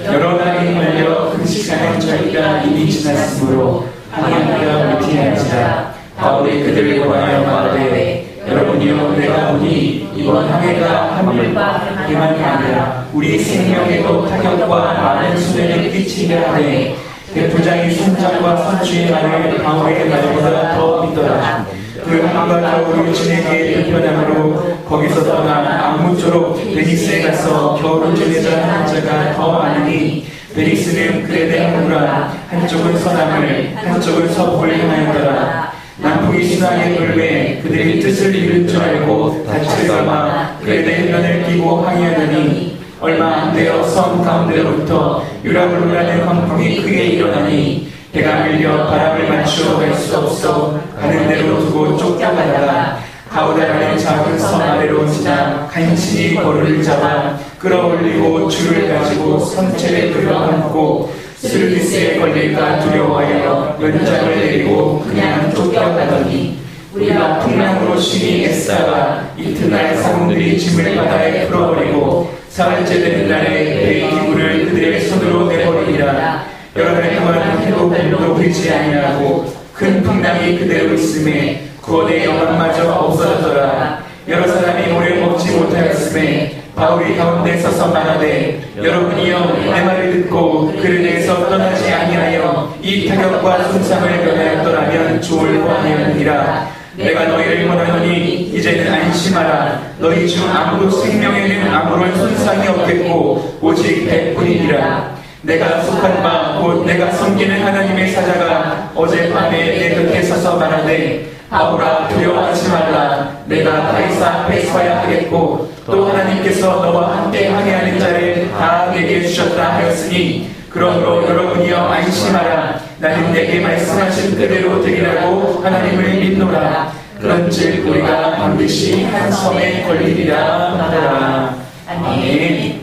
여러 날이 걸려 그 시간은 저희가 이미 지났으므로 항해하기가 못하는지라. 바울이 그들을 권하여 말하되 여러분이여 내가 보니 이번 항해가 하늘과 하기만 아니라 우리 생명에도 타격과 많은 손해를 끼치게 하되 대표장이 선장과 선주의 말을 바울의 말보다 더 믿더라. 그 한가 겨울을 지내기에 불편함으로 거기서 떠나 아무쪼록 베니스에 가서 겨울을 지내자 하는 자가 더 많으니 베니스는 그레데 항구라. 한쪽은 서남을 한쪽은 서북을 향하였더라. 남북이 순항에 돌매 그들이 뜻을 잃을 줄 알고 다치를 삼아 그레데 해변을 끼고 항해하더니 얼마 안 되어 섬 가운데로부터 유라굴루라는 광풍이 크게 일어나니 배가 밀려 바람을 맞추어 갈 수 없어 가는 대로 두고 쫓겨가다가 가우다라는 작은 섬 아래로 지나 간신히 거루를 잡아 끌어올리고 줄을 가지고 선체에 끌어안고 스르디스에 걸릴까 두려워하여 연장을 내리고 그냥 쫓겨가더니 우리가 풍랑으로 심히 애쓰다가 이튿날 사람들이 짐을 바다에 풀어버리고 사흘째 되는 날에 배의 기물을 그들의 손으로 내버리니라. 여러 달 동안 해도 뱀도 불지 아니하고 큰 풍랑이 그대로 있음에 구원의 영광마저 없어졌더라. 여러 사람이 오래 먹지 못하였음에 바울이 가운데 서서 말하되 여러분이여 내 말을 듣고 그르네에서 떠나지 아니하여 이 타격과 손상을 면하였더라면 좋을 뻔하였느니라. 내가 너희를 권하노니 이제는 안심하라. 너희 중 아무도 생명에는 아무런 손상이 없겠고 오직 백뿐이니라. 내가 속한 바 곧 내가 섬기는 하나님의 사자가 어젯밤에 내 곁에 서서 말하되 바울아 두려워하지 말라. 내가 가이사 앞에 서야 하겠고 또 하나님께서 너와 함께 항해하는 자를 다 내게 주셨다 하였으니 그러므로 여러분이여 안심하라. 나는 내게 말씀하신 그대로 되리라고 하나님을 믿노라. 그런즉 우리가 반드시 한 섬에 걸리리라 하더라. 아멘.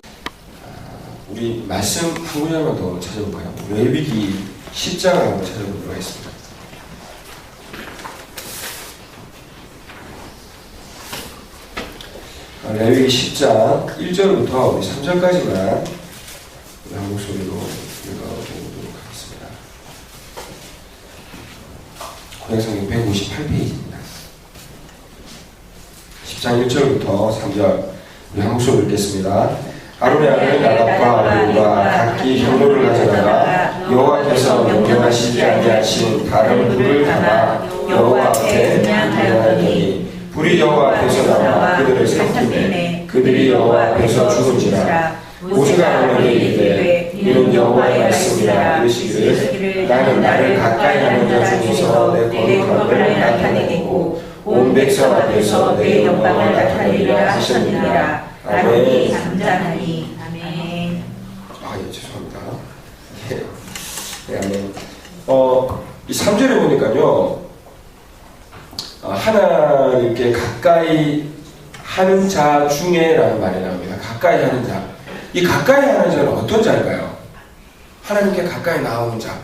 우리 말씀 한 구절만 더 찾아볼까요? 레위기 10장을 한번 찾아보도록 하겠습니다. 레위기 10장 1절부터 우리 3절까지만 한 목소리로 읽어보도록 하겠습니다. 구약성경 158페이지입니다. 10장 1절부터 3절 우리 한 목소리로 읽겠습니다. 아론의 아들 나답과 아비후가 각기 현모를 가져다가 여호와께서 명령하시지 아니하신 다른 불을 담아 여호와 앞에 분향하더니 불이 여호와 앞에서 나와 그들을 삼키매 그들이 여호와 앞에서 죽은지라. 모세가 아론에게 이르되 이는 여호와의 말씀이라. 이르시기를 나는 나를 가까이 하는 자 중에서 내 거룩함을 나타내겠고 온 백성 앞에서 내 영광을 나타내리라 하셨느니라. 아론이 잠잠하니. 아멘. 예, 죄송합니다. 네, 아멘. 이 3절에 보니까요, 하나님께 가까이 하는 자 중에라는 말이 나옵니다. 가까이 하는 자. 이 가까이 하는 자는 어떤 자일까요? 하나님께 가까이 나오는 자.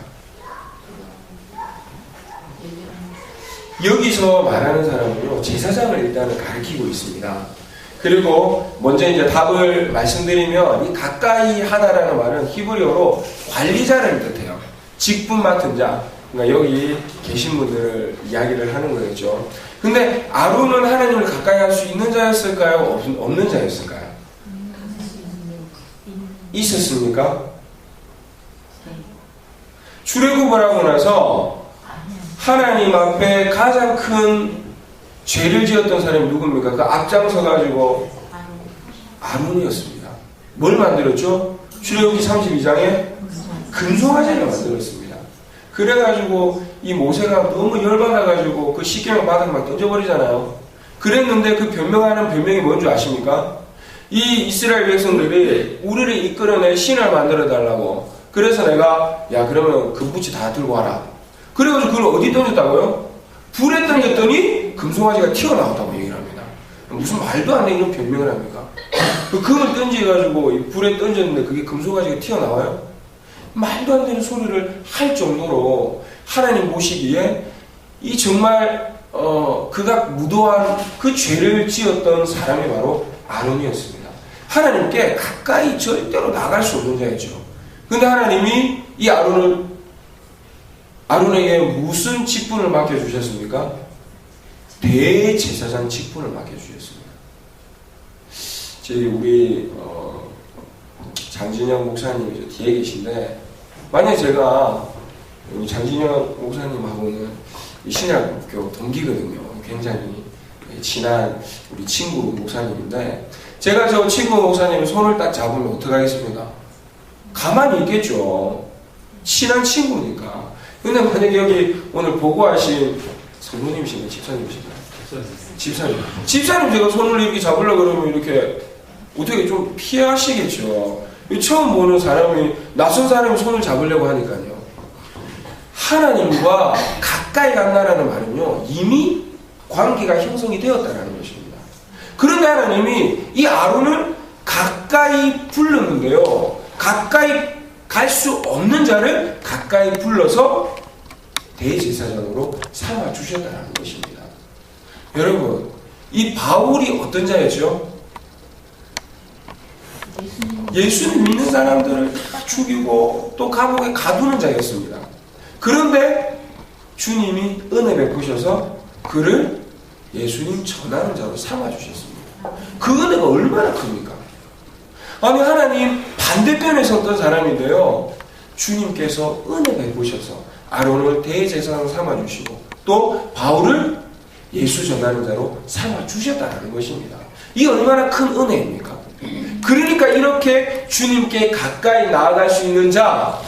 여기서 말하는 사람은요, 제사장을 일단은 가리키고 있습니다. 그리고 먼저 이제 답을 말씀드리면 이 가까이 하다라는 말은 히브리어로 관리자를 뜻해요. 직분 맡은 자. 그러니까 여기 계신 분들을 이야기를 하는 거겠죠. 근데 아론은 하나님을 가까이 할 수 있는 자였을까요? 없는 자였을까요? 있었습니까? 출애굽을 하고 나서 하나님 앞에 가장 큰 죄를 지었던 사람이 누굽니까? 그 앞장서 가지고 아론이었습니다. 뭘 만들었죠? 출애굽기 32장에 금송아지를 만들었습니다. 그래가지고 이 모세가 너무 열받아가지고 그 시계만 바닥에 막 던져버리잖아요. 그랬는데 그 변명하는 변명이 뭔 줄 아십니까? 이 이스라엘 백성들이 우리를 이끌어낼 신을 만들어 달라고. 그래서 내가 야 그러면 금붙이 다 들고 와라. 그래가지고 그걸 어디 던졌다고요? 불에 던졌더니 금송아지가 튀어나왔다고 얘기를 합니다. 무슨 말도 안 되는 변명을 합니까? 그 금을 던져가지고 불에 던졌는데 그게 금송아지가 튀어나와요? 말도 안 되는 소리를 할 정도로 하나님 보시기에 이 정말 그가 무도한 그 죄를 지었던 사람이 바로 아론이었습니다. 하나님께 가까이 절대로 나갈 수 없는 자였죠. 근데 하나님이 이 아론에게 무슨 직분을 맡겨주셨습니까? 대제사장 직분을 맡겨주셨습니다. 우리 장진영 목사님이 저 뒤에 계신데, 만약 제가 우리 장진영 목사님하고는 신약교 동기거든요. 굉장히 친한 우리 친구 목사님인데, 제가 저 친구 목사님 손을 딱 잡으면 어떡하겠습니까? 가만히 있겠죠. 친한 친구니까. 근데 만약에 여기 오늘 보고하신 성도님이신가요? 집사님이신가요? 집사님 제가 손을 이렇게 잡으려고 그러면 이렇게 어떻게 좀 피하시겠죠. 처음 보는 사람이, 낯선 사람이 손을 잡으려고 하니까요. 하나님과 가까이 간다라는 말은요, 이미 관계가 형성이 되었다는 것입니다. 그런데 하나님이 이 아론을 가까이 불렀는데요, 가까이 갈 수 없는 자를 가까이 불러서 대제사장으로 삼아주셨다는 것입니다. 여러분, 이 바울이 어떤 자였죠? 예수님 믿는 사람들을 죽이고 또 감옥에 가두는 자였습니다. 그런데 주님이 은혜 베푸셔서 그를 예수님 전하는 자로 삼아주셨습니다. 그 은혜가 얼마나 큽니까? 아니, 하나님 반대편에 섰던 사람인데요, 주님께서 은혜 베푸셔서 아론을 대제사장 삼아주시고 또 바울을 예수 전하는 자로 삼아주셨다는 것입니다. 이 얼마나 큰 은혜입니까? 그러니까 이렇게 주님께 가까이 나아갈 수 있는 자,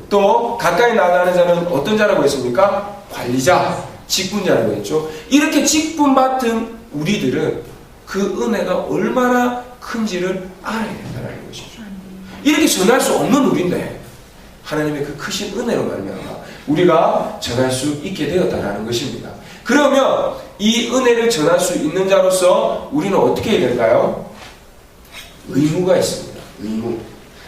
또 가까이 나아가는 자는 어떤 자라고 했습니까? 관리자, 직분자라고 했죠. 이렇게 직분 맡은 우리들은 그 은혜가 얼마나 큰지를 알아야 된다는 것이죠. 이렇게 전할 수 없는 우리인데 하나님의 그 크신 은혜로 말미암아 우리가 전할 수 있게 되었다는 것입니다. 그러면 이 은혜를 전할 수 있는 자로서 우리는 어떻게 해야 될까요? 의무가 있습니다. 의무.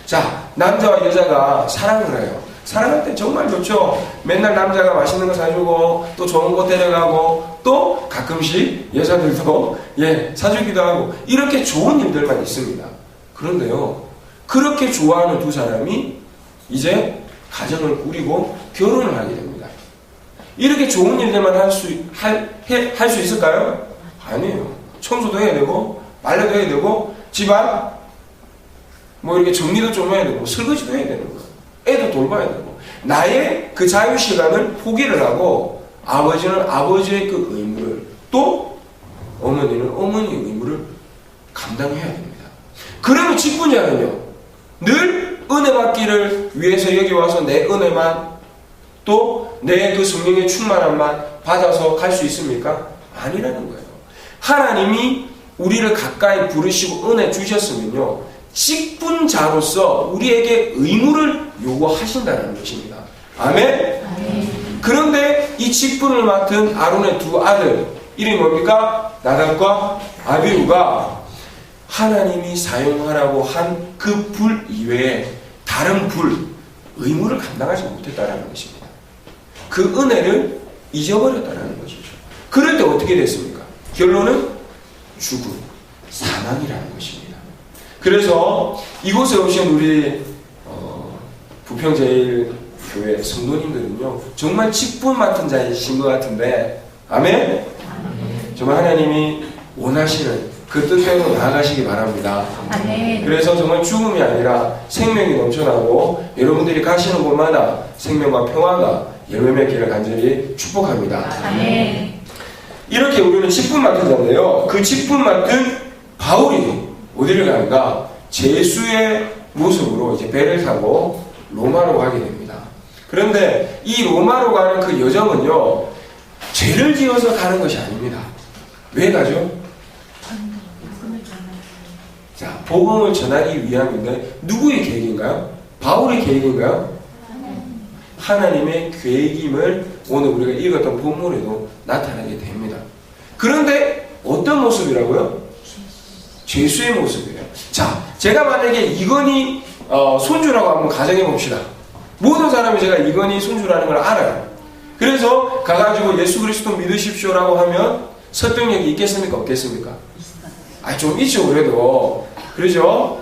자, 남자와 여자가 사랑을 해요. 사랑할 때 정말 좋죠. 맨날 남자가 맛있는 거 사주고 또 좋은 곳 데려가고 또 가끔씩 여자들도 사주기도 하고 이렇게 좋은 일들만 있습니다. 그런데요, 그렇게 좋아하는 두 사람이 이제 가정을 꾸리고 결혼을 하게 됩니다. 이렇게 좋은 일들만 할 수 있을까요? 아니에요. 청소도 해야 되고 빨래도 해야 되고 집안 이렇게 정리도 좀 해야 되고 설거지도 해야 되는 거예요. 애도 돌봐야 되고. 나의 그 자유시간을 포기를 하고 아버지는 아버지의 그 의무를, 또 어머니는 어머니의 의무를 감당해야 됩니다. 그러면 직분자는요, 늘 은혜 받기를 위해서 여기 와서 내 은혜만, 또 내 그 성령의 충만함만 받아서 갈 수 있습니까? 아니라는 거예요. 하나님이 우리를 가까이 부르시고 은혜 주셨으면요, 직분자로서 우리에게 의무를 요구하신다는 것입니다. 아멘? 아멘. 그런데 이 직분을 맡은 아론의 두 아들, 이름이 뭡니까? 나답과 아비후가 하나님이 사용하라고 한 그 불 이외에 다른 의무를 감당하지 못했다는 것입니다. 그 은혜를 잊어버렸다는 것이죠. 그럴 때 어떻게 됐습니까? 결론은 죽음, 사망이라는 것입니다. 그래서 이곳에 오신 우리 부평제일교회 성도님들은요, 정말 직분 맡은 자이신 것 같은데, 아멘? 정말 하나님이 원하시는 그 뜻대로 나아가시기 바랍니다. 아멘. 그래서 정말 죽음이 아니라 생명이 넘쳐나고 여러분들이 가시는 곳마다 생명과 평화가 열매 맺기를 간절히 축복합니다. 아멘. 이렇게 우리는 직분 맡은 자인데요, 그 직분 맡은 바울이 어디를 가는가? 제수의 모습으로 이제 배를 타고 로마로 가게 됩니다. 그런데 이 로마로 가는 그 여정은요, 죄를 지어서 가는 것이 아닙니다. 왜 가죠? 자, 복음을 전하기 위함인데 누구의 계획인가요? 바울의 계획인가요? 하나님의 계획임을 오늘 우리가 읽었던 본문에도 나타나게 됩니다. 그런데 어떤 모습이라고요? 죄수의 모습이에요. 자, 제가 만약에 이건희 손주라고 한번 가정해 봅시다. 모든 사람이 제가 이건희 손주라는 걸 알아요. 그래서 가가지고 예수 그리스도 믿으십시오라고 하면 설득력이 있겠습니까? 없겠습니까? 좀 있죠, 그래도. 그러죠?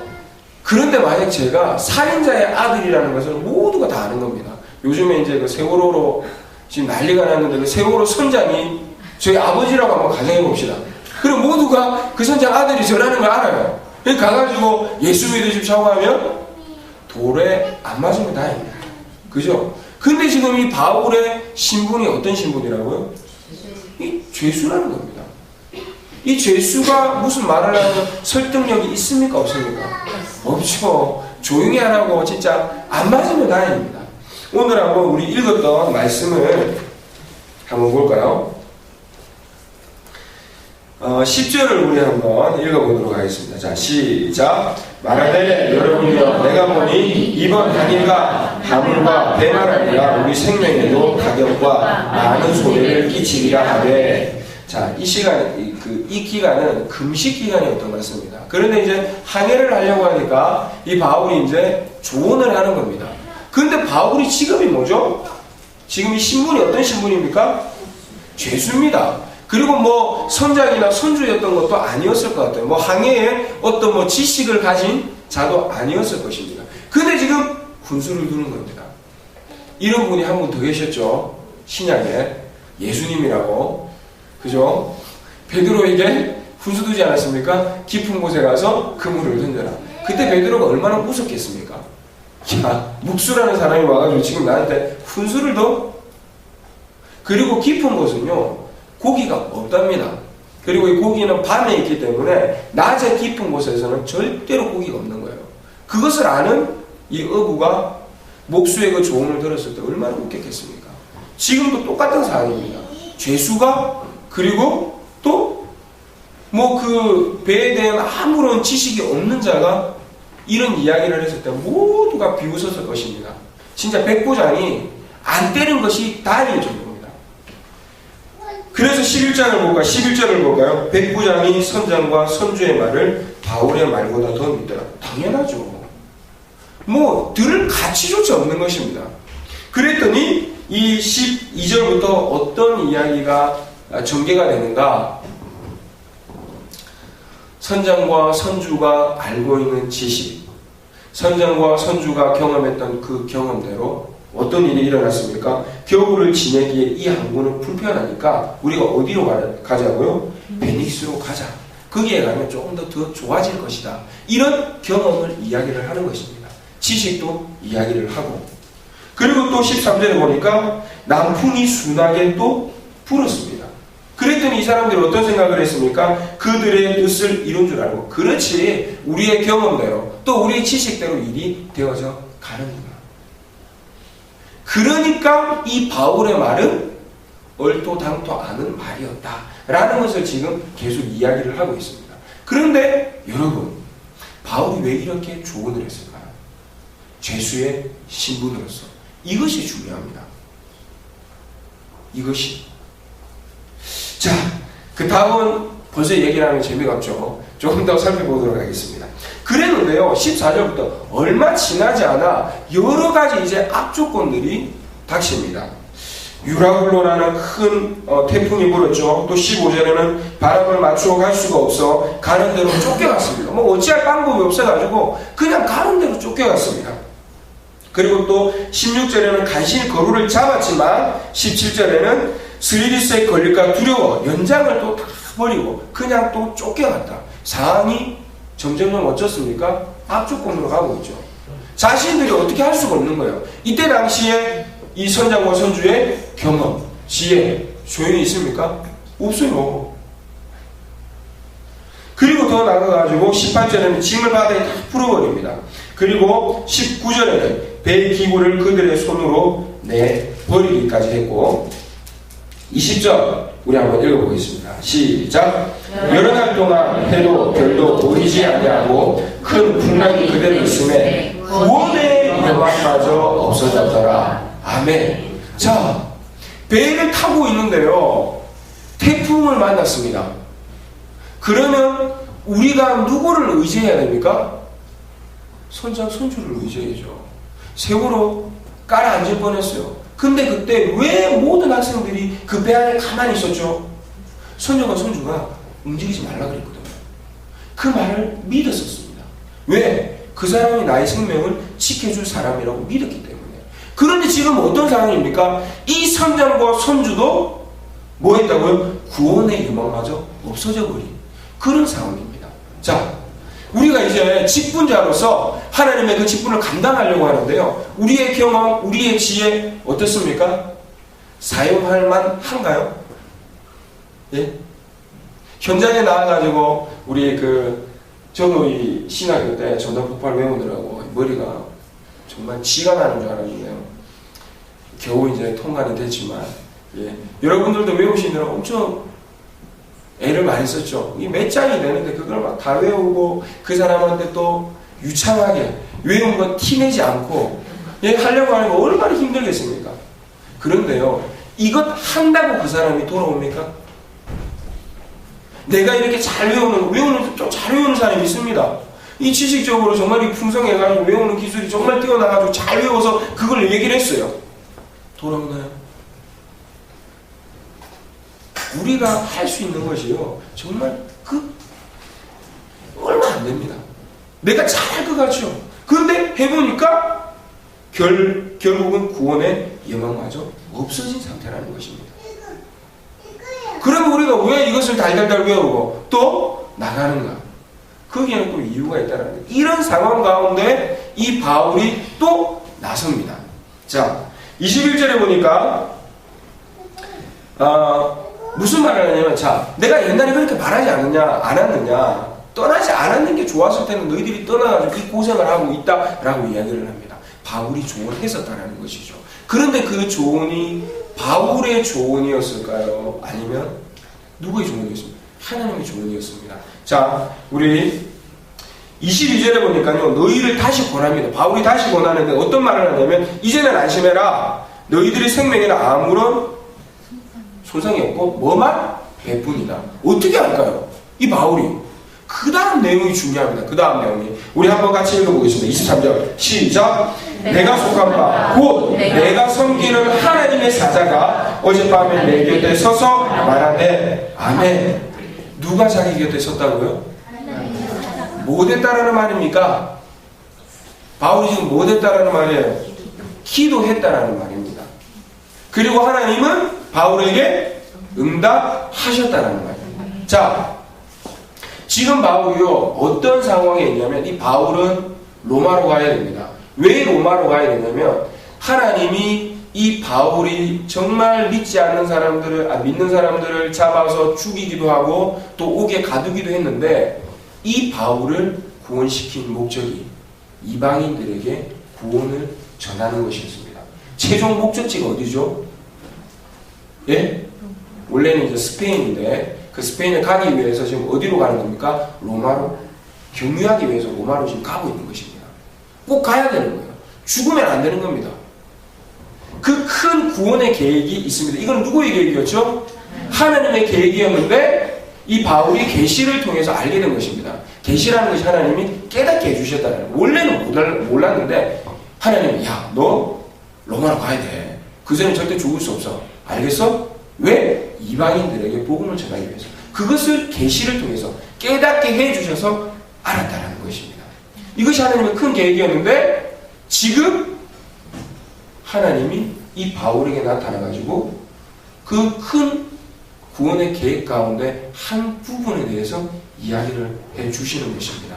그런데 만약 제가 살인자의 아들이라는 것을 모두가 다 아는 겁니다. 요즘에 이제 그 세월호로 지금 난리가 났는데 그 세월호 선장이 저희 아버지라고 한번 가정해 봅시다. 그럼 모두가 그 선장 아들이 저라는 걸 알아요. 가가지고 예수 믿으십시오 하면 돌에 안 맞으면 다행입니다. 그죠? 근데 지금 이 바울의 신분이 어떤 신분이라고요? 이 죄수라는 겁니다. 이 죄수가 무슨 말을 하면 설득력이 있습니까? 없습니까? 없죠. 조용히 하라고 진짜 안 맞으면 다행입니다. 오늘 한번 우리 읽었던 말씀을 한번 볼까요? 10절을 우리 한번 읽어보도록 하겠습니다. 자, 시작. 말하되 여러분이여 내가 보니 이번 항해가 하물과 배만 아니라 우리 생명에도 가격과 많은 손해를 끼치리라 하되, 자, 이 시간, 이 기간은 금식 기간이었던 것 같습니다. 그런데 이제 항해를 하려고 하니까 이 바울이 이제 조언을 하는 겁니다. 근데 바울이 직업이 뭐죠? 지금 이 신분이 어떤 신분입니까? 죄수입니다. 그리고 뭐 선장이나 선주였던 것도 아니었을 것 같아요. 뭐 항해에 어떤 뭐 지식을 가진 자도 아니었을 것입니다. 근데 지금 훈수를 두는 겁니다. 이런 분이 한 분 더 계셨죠. 신약에 예수님이라고. 그죠? 베드로에게 훈수 두지 않았습니까? 깊은 곳에 가서 그물을 던져라. 그때 베드로가 얼마나 무섭겠습니까? 야, 묵수라는 사람이 와가지고 지금 나한테 훈수를 둬? 그리고 깊은 곳은요 고기가 없답니다. 그리고 이 고기는 밤에 있기 때문에 낮에 깊은 곳에서는 절대로 고기가 없는 거예요. 그것을 아는 이 어부가 목수의 그 조언을 들었을 때 얼마나 웃겼겠습니까? 지금도 똑같은 상황입니다. 죄수가 그리고 또 뭐 그 배에 대한 아무런 지식이 없는 자가 이런 이야기를 했을 때 모두가 비웃었을 것입니다. 진짜 백부장이 안 때린 것이 다행일 정도입니다. 그래서 11절을 볼까요? 백부장이 선장과 선주의 말을 바울의 말보다 더 믿더라. 당연하죠. 뭐 들을 가치조차 없는 것입니다. 그랬더니 이 12절부터 어떤 이야기가 전개가 되는가? 선장과 선주가 알고 있는 지식, 선장과 선주가 경험했던 그 경험대로 어떤 일이 일어났습니까? 겨울을 지내기에 이 항구는 불편하니까 우리가 어디로 가자고요? 베닉스로 가자. 거기에 가면 조금 더 좋아질 것이다. 이런 경험을 이야기를 하는 것입니다. 지식도 이야기를 하고. 그리고 또 13절에 보니까 남풍이 순하게 또 불었습니다. 그랬더니 이 사람들이 어떤 생각을 했습니까? 그들의 뜻을 이룬 줄 알고, 그렇지, 우리의 경험대로 또 우리의 지식대로 일이 되어져 가는구나. 그러니까 이 바울의 말은 얼토당토 않은 말이었다 라는 것을 지금 계속 이야기를 하고 있습니다. 그런데 여러분, 바울이 왜 이렇게 조언을 했을까요? 죄수의 신분으로서. 이것이 중요합니다. 이것이. 자, 그 다음은 벌써 얘기를 하면 재미가 없죠. 조금 더 살펴보도록 하겠습니다. 그랬는데요, 14절부터 얼마 지나지 않아 여러 가지 이제 악조건들이 닥칩니다. 유라굴로라는 큰 태풍이 불었죠. 또 15절에는 바람을 맞추어 갈 수가 없어 가는 대로 쫓겨갔습니다. 뭐 어찌할 방법이 없어가지고 그냥 가는 대로 쫓겨갔습니다. 그리고 또 16절에는 간신히 거루를 잡았지만 17절에는 스리리스에 걸릴까 두려워 연장을 또 다 버리고 그냥 또 쫓겨갔다. 상황이 점점점 어쩌습니까? 악조건으로 가고 있죠. 자신들이 어떻게 할 수가 없는 거예요. 이때 당시에 이 선장과 선주의 경험, 지혜, 소용이 있습니까? 없어요. 그리고 더 나가가지고 18절에는 짐을 바다에 다 풀어버립니다. 그리고 19절에는 배의 기구를 그들의 손으로 내버리기까지 했고, 20절 우리 한번 읽어보겠습니다. 시작. 여러 날 동안 해도 별도 보이지 아니하고 큰 풍랑이 그대로 있음에 구원의 영광마저 없어졌더라. 아멘. 자, 배를 타고 있는데요, 태풍을 만났습니다. 그러면 우리가 누구를 의지해야 됩니까? 선장, 선주를 의지해야죠. 세월호 깔아앉을 뻔했어요. 근데 그때 왜 모든 학생들이 그 배 안에 가만히 있었죠? 선장과 선주가 움직이지 말라 그랬거든요. 그 말을 믿었었습니다. 왜? 그 사람이 나의 생명을 지켜줄 사람이라고 믿었기 때문에. 그런데 지금 어떤 상황입니까? 이 선장과 선주도 뭐 했다고요? 구원의 유망마저 없어져 버린 그런 상황입니다. 자, 우리가 이제 직분자로서 하나님의 그 직분을 감당하려고 하는데요. 우리의 경험, 우리의 지혜 어떻습니까? 사용할 만한가요? 예? 현장에 나와가지고 우리 저도 이 신학교 때 전도 폭발 외우느라고 머리가 정말 지가 나는 줄 알았는데요. 겨우 이제 통과는 됐지만, 예. 여러분들도 외우시느라고 엄청 애를 많이 썼죠. 이게 몇 장이 되는데 그걸 막 다 외우고 그 사람한테 또 유창하게 외운 건 티내지 않고, 예, 하려고 하는 거 얼마나 힘들겠습니까? 그런데요, 이것 한다고 그 사람이 돌아옵니까? 내가 이렇게 잘 외우는 좀 잘 외우는 사람이 있습니다. 이 지식적으로 정말 풍성해가지고 외우는 기술이 정말 뛰어나가지고 잘 외워서 그걸 얘기를 했어요. 돌아오나요? 우리가 할 수 있는 것이요, 정말 얼마 안 됩니다. 내가 잘할 것 같죠. 그런데 해보니까 결국은 구원의 예망마저 없어진 상태라는 것입니다. 그러면 우리가 왜 이것을 달달달 외우고 또 나가는가? 거기에는 또 이유가 있다는 거예요. 이런 상황 가운데 이 바울이 또 나섭니다. 자, 21절에 보니까 무슨 말을 하냐면, 자, 내가 옛날에 그렇게 말하지 않았느냐, 떠나지 않았는 게 좋았을 때는 너희들이 떠나가지고 이 고생을 하고 있다라고 이야기를 합니다. 바울이 조언했었다는 것이죠. 그런데 그 조언이 바울의 조언이었을까요? 아니면 누구의 조언이었습니까? 하나님의 조언이었습니다. 자, 우리 22절에 보니까요, 너희를 다시 권합니다. 바울이 다시 권하는데 어떤 말을 하냐면, 이제는 안심해라. 너희들의 생명에는 아무런 손상이 없고 뭐만? 배뿐이다. 어떻게 할까요? 이 바울이. 그 다음 내용이 중요합니다. 그 다음 내용이. 우리 한번 같이 읽어보겠습니다. 23절 시작. 내가 속한 바 곧 내가 섬기는 하나님의 사자가 어젯밤에 내 곁에 서서 말하되 아멘. 누가 자기 곁에 섰다고요? 뭐 됐다라는 말입니까? 바울이 지금 뭐 됐다라는 말이에요? 기도했다라는 말입니다. 그리고 하나님은 바울에게 응답하셨다라는 말입니다. 자, 지금 바울이요, 어떤 상황에 있냐면, 이 바울은 로마로 가야 됩니다. 왜 로마로 가야 되냐면, 하나님이 이 바울이 정말 믿지 않는 사람들을, 믿는 사람들을 잡아서 죽이기도 하고 또 옥에 가두기도 했는데, 이 바울을 구원시킨 목적이 이방인들에게 구원을 전하는 것이었습니다. 최종 목적지가 어디죠? 예? 원래는 이제 스페인인데, 그 스페인에 가기 위해서 지금 어디로 가는 겁니까? 로마로. 경유하기 위해서 로마로 지금 가고 있는 것입니다. 꼭 가야 되는 거예요. 죽으면 안 되는 겁니다. 그 큰 구원의 계획이 있습니다. 이건 누구의 계획이었죠? 하나님의 계획이었는데, 이 바울이 계시를 통해서 알게 된 것입니다. 계시라는 것이 하나님이 깨닫게 해주셨다는 거예요. 원래는 몰랐는데, 하나님이, 야, 너 로마로 가야 돼. 그 전에 절대 죽을 수 없어. 알겠어? 왜? 이방인들에게 복음을 전하기 위해서. 그것을 계시를 통해서 깨닫게 해주셔서 알았다는 것입니다. 이것이 하나님의 큰 계획이었는데, 지금 하나님이 이 바울에게 나타나가지고 그 큰 구원의 계획 가운데 한 부분에 대해서 이야기를 해주시는 것입니다.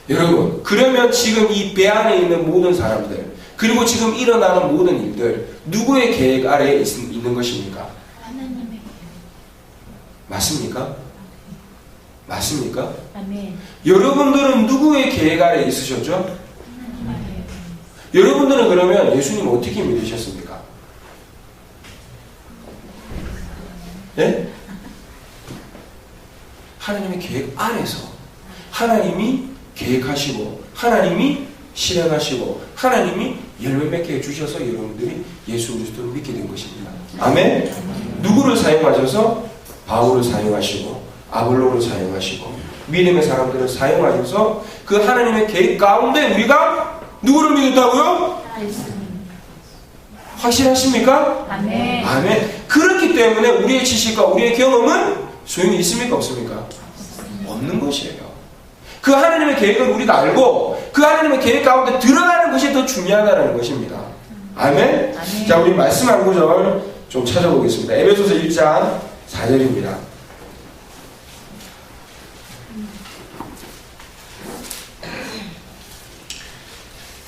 여러분, 그러면 지금 이 배 안에 있는 모든 사람들, 그리고 지금 일어나는 모든 일들, 누구의 계획 아래에 있는 것입니까? 하나님의. 맞습니까? 맞습니까? 아멘. 여러분들은 누구의 계획 아래에 있으셨죠? 하나님의. 여러분들은 그러면 예수님 어떻게 믿으셨습니까? 예? 하나님의 계획 아래서 하나님이 계획하시고 하나님이 실행하시고 하나님이 열매 맺게 해주셔서 여러분들이 예수 그리스도를 믿게 된 것입니다. 아멘? 누구를 사용하셔서? 바울을 사용하시고 아볼로를 사용하시고 믿음의 사람들을 사용하셔서 그 하나님의 계획 가운데 우리가 누구를 믿었다고요? 확실하십니까? 아멘. 아멘. 그렇기 때문에 우리의 지식과 우리의 경험은 소용이 있습니까? 없습니까? 없는 것이에요. 그 하나님의 계획을 우리가 알고 그 하나님의 계획 가운데 들어가는 것이 더 중요하다는 것입니다. 아멘? 아멘. 자, 우리 말씀 한 구절 좀 찾아보겠습니다. 에베소서 1장 4절입니다.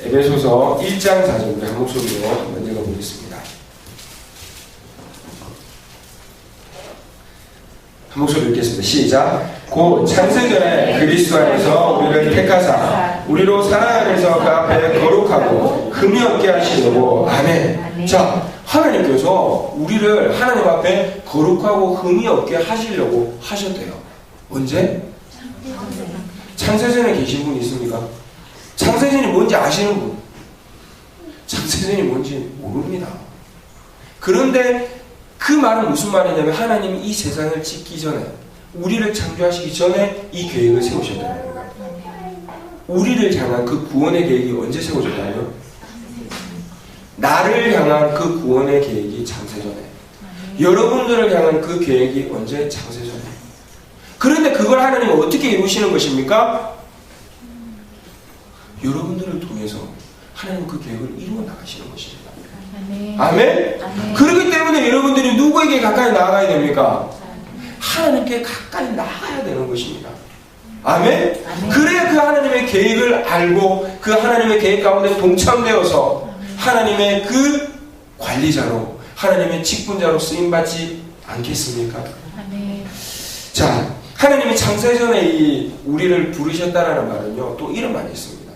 에베소서 1장 4절 우리 한 목소리로 한번 읽어보겠습니다. 한 목소리 읽겠습니다. 시작. 곧 창세전에 그리스도 안에서 우리를 택하사 우리로 사랑 안에서 그 앞에 거룩하고 흠이 없게 하시려고. 아멘. 자, 하나님께서 우리를 하나님 앞에 거룩하고 흠이 없게 하시려고 하셨대요. 언제? 창세전에 계신 분이 있습니까? 창세전이 뭔지 아시는 분? 창세전이 뭔지 모릅니다. 그런데 그 말은 무슨 말이냐면 하나님이 이 세상을 짓기 전에 우리를 창조하시기 전에 이 계획을 세우셨다는 거예요. 우리를 향한 그 구원의 계획이 언제 세워졌나요? 나를 향한 그 구원의 계획이 창세전에, 여러분들을 향한 그 계획이 언제? 창세전에. 그런데 그걸 하나님은 어떻게 이루시는 것입니까? 여러분들을 통해서 하나님은 그 계획을 이루어 나가시는 것입니다. 아멘? 아멘. 그렇기 때문에 여러분들이 누구에게 가까이 나아가야 됩니까? 하나님께 가까이 나아가야 되는 것입니다. 아멘? 아멘. 그래야 그 하나님의 계획을 알고 그 하나님의 계획 가운데 동참되어서 하나님의 그 관리자로, 하나님의 직분자로 쓰임받지 않겠습니까? 아멘. 자, 하나님이 창세전에 이 우리를 부르셨다라는 말은요, 또 이런 말이 있습니다.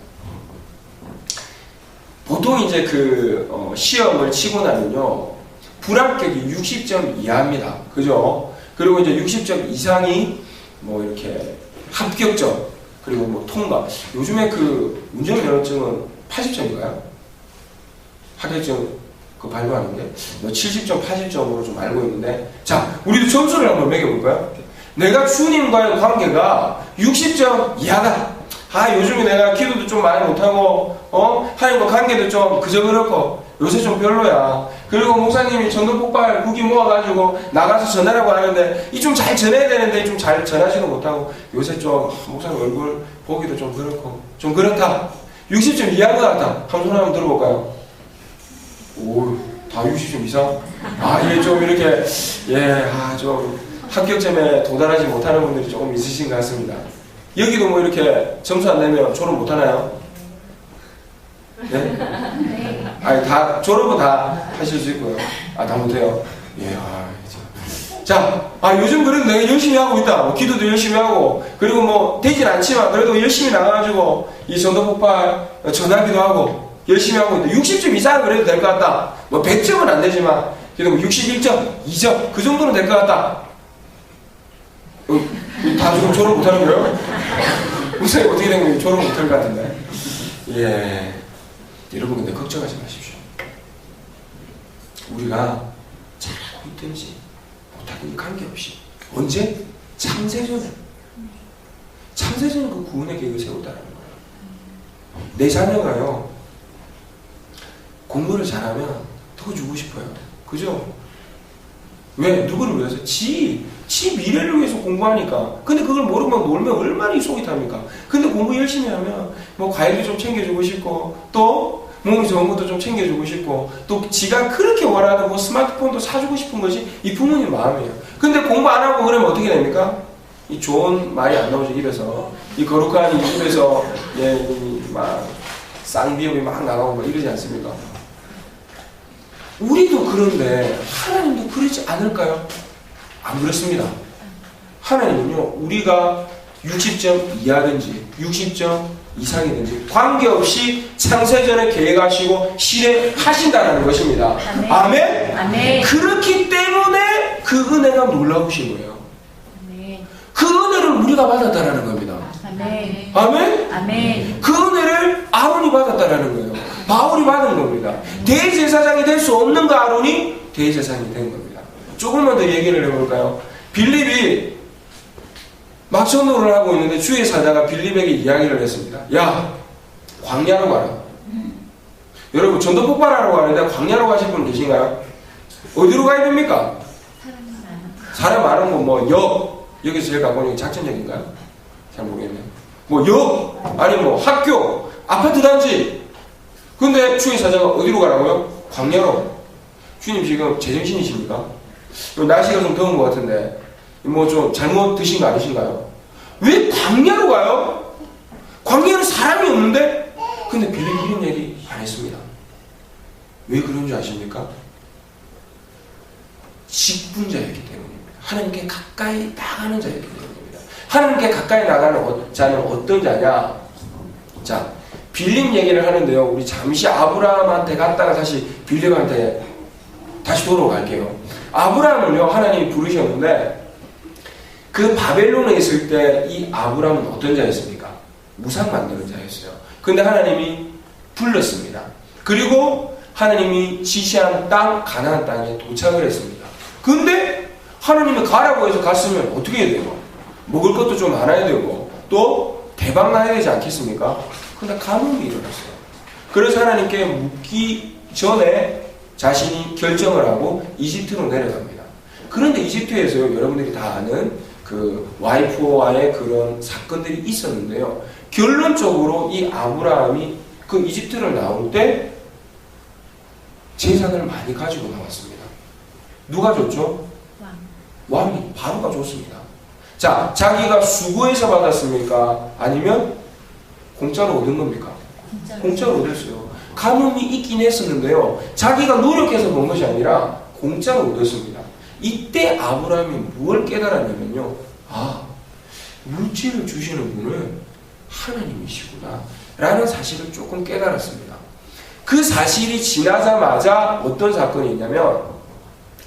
보통 이제 시험을 치고 나면요, 불합격이 60점 이하입니다. 그죠? 그리고 이제 60점 이상이 뭐 이렇게 합격점, 그리고 뭐 통과. 요즘에 그 운전면허증은 80점인가요? 합격증 발부하는 게 70점, 80점으로 좀 알고 있는데, 자, 우리도 점수를 한번 매겨볼까요? 내가 주님과의 관계가 60점 이하다. 아, 요즘에 내가 기도도 좀 많이 못하고, 하나님과 관계도 좀 그저 그렇고, 요새 좀 별로야. 그리고 목사님이 전도 폭발 국기 모아가지고 나가서 전하라고 하는데, 이 좀 잘 전해야 되는데, 좀 잘 전하지도 못하고, 요새 좀 목사님 얼굴 보기도 좀 그렇고, 좀 그렇다. 60점 이하인 것 같다. 한 손 한번 들어볼까요? 오, 다 60점 이상? 아, 예, 좀 이렇게, 좀 합격점에 도달하지 못하는 분들이 조금 있으신 것 같습니다. 여기도 뭐 이렇게 점수 안 내면 졸업 못 하나요? 네? 네. 아니, 다, 졸업은 다 하실 수 있고요. 아, 다 못해요? 예, 자, 요즘 그래도 내가 열심히 하고 있다. 뭐 기도도 열심히 하고, 그리고 뭐, 되진 않지만, 그래도 열심히 나가가지고, 이 전도 폭발 전하기도 하고, 열심히 하고 있는데, 60점 이상은 그래도 될 것 같다. 뭐, 100점은 안 되지만, 그래도 61점, 2점, 그 정도는 될 것 같다. 다 지금 졸업 못하는 거예요? 우선이 어떻게 된 거예요? 졸업 못할 것 같은데. 예. 여러분, 근데 걱정하지 마십시오. 우리가 잘하고 있든지 못하든지 관계없이 언제? 창세전에. 창세전에 그 구원의 계획을 세웠다는 거예요. 내 자녀가요, 공부를 잘하면 더 주고 싶어요. 그죠? 왜? 누구를 위해서? 지 미래를 위해서 공부하니까. 근데 그걸 모르면 놀면 얼마나 속이 탑니까? 근데 공부 열심히 하면 뭐 과일도 좀 챙겨주고 싶고, 또 몸이 좋은 것도 좀 챙겨주고 싶고, 또 지가 그렇게 원하는 뭐 스마트폰도 사주고 싶은 것이 이 부모님 마음이에요. 근데 공부 안 하고 그러면 어떻게 됩니까? 이 좋은 말이 안 나오죠, 입에서. 이 거룩한 이 입에서 막 쌍비염이 막 나가고 막 이러지 않습니까? 우리도 그런데 하나님도 그러지 않을까요? 안 그렇습니다. 하나님은요, 우리가 60점 이하든지 60점 이상이든지 관계없이 창세전에 계획하시고 실행하신다는 것입니다. 아멘. 아멘? 아멘. 그렇기 때문에 그 은혜가 놀라우신 거예요. 아멘. 그 은혜를 우리가 받았다는 겁니다. 아멘. 아멘? 아멘. 그 은혜를 아론이 받았다는 거예요. 바울이 받은 겁니다. 대제사장이 될 수 없는 그 아론이 대제사장이 된 겁니다. 조금만 더 얘기를 해볼까요? 빌립이 막전도를 하고 있는데 주의 사자가 빌립에게 이야기를 했습니다. 야, 광야로 가라. 여러분, 전도 폭발하라고 하는데 광야로 가실 분 계신가요? 어디로 가야 됩니까? 사람 많은 곳, 여기서 제일 가까운 여기 작전역인가요? 잘 모르겠네요. 뭐 역, 아니 뭐 학교, 아파트 단지. 근데 주인사자가 어디로 가라고요? 광야로. 주님 지금 제정신이십니까? 날씨가 좀 더운 것 같은데 뭐 좀 잘못 드신 거 아니신가요? 왜 광야로 가요? 광야는 사람이 없는데? 근데 빌립 이런 얘기 안 했습니다. 왜 그런 줄 아십니까? 직분자였기 때문입니다. 하나님께 가까이 나가는 자였기 때문입니다. 하나님께 가까이 나가는 자는 어떤 자냐? 자, 빌립 얘기를 하는데요. 우리 잠시 아브라함한테 갔다가 다시 빌립한테 다시 돌아갈게요. 아브라함을요, 하나님이 부르셨는데 그 바벨론에 있을 때 이 아브라함은 어떤 자였습니까? 무상 만드는 자였어요. 근데 하나님이 불렀습니다. 그리고 하나님이 지시한 땅, 가나안 땅에 도착을 했습니다. 근데 하나님이 가라고 해서 갔으면 어떻게 해야 돼요? 먹을 것도 좀 많아야 되고 또 대박 나야 되지 않겠습니까? 근데 가뭄이 일어났어요. 그래서 하나님께 묻기 전에 자신이 결정을 하고 이집트로 내려갑니다. 그런데 이집트에서요, 여러분들이 다 아는 그 와이프와의 그런 사건들이 있었는데요. 결론적으로 이 아브라함이 그 이집트를 나올 때 재산을 많이 가지고 나왔습니다. 누가 줬죠? 왕이 바로가 줬습니다. 자, 자기가 수고해서 받았습니까? 아니면 공짜로 얻은 겁니까? 공짜로 얻었어요. 가뭄이 있긴 했었는데요. 자기가 노력해서 본 것이 아니라 공짜로 얻었습니다. 이때 아브라함이 무엇을 깨달았냐면요. 아, 물질을 주시는 분은 하나님이시구나 라는 사실을 조금 깨달았습니다. 그 사실이 지나자마자 어떤 사건이 있냐면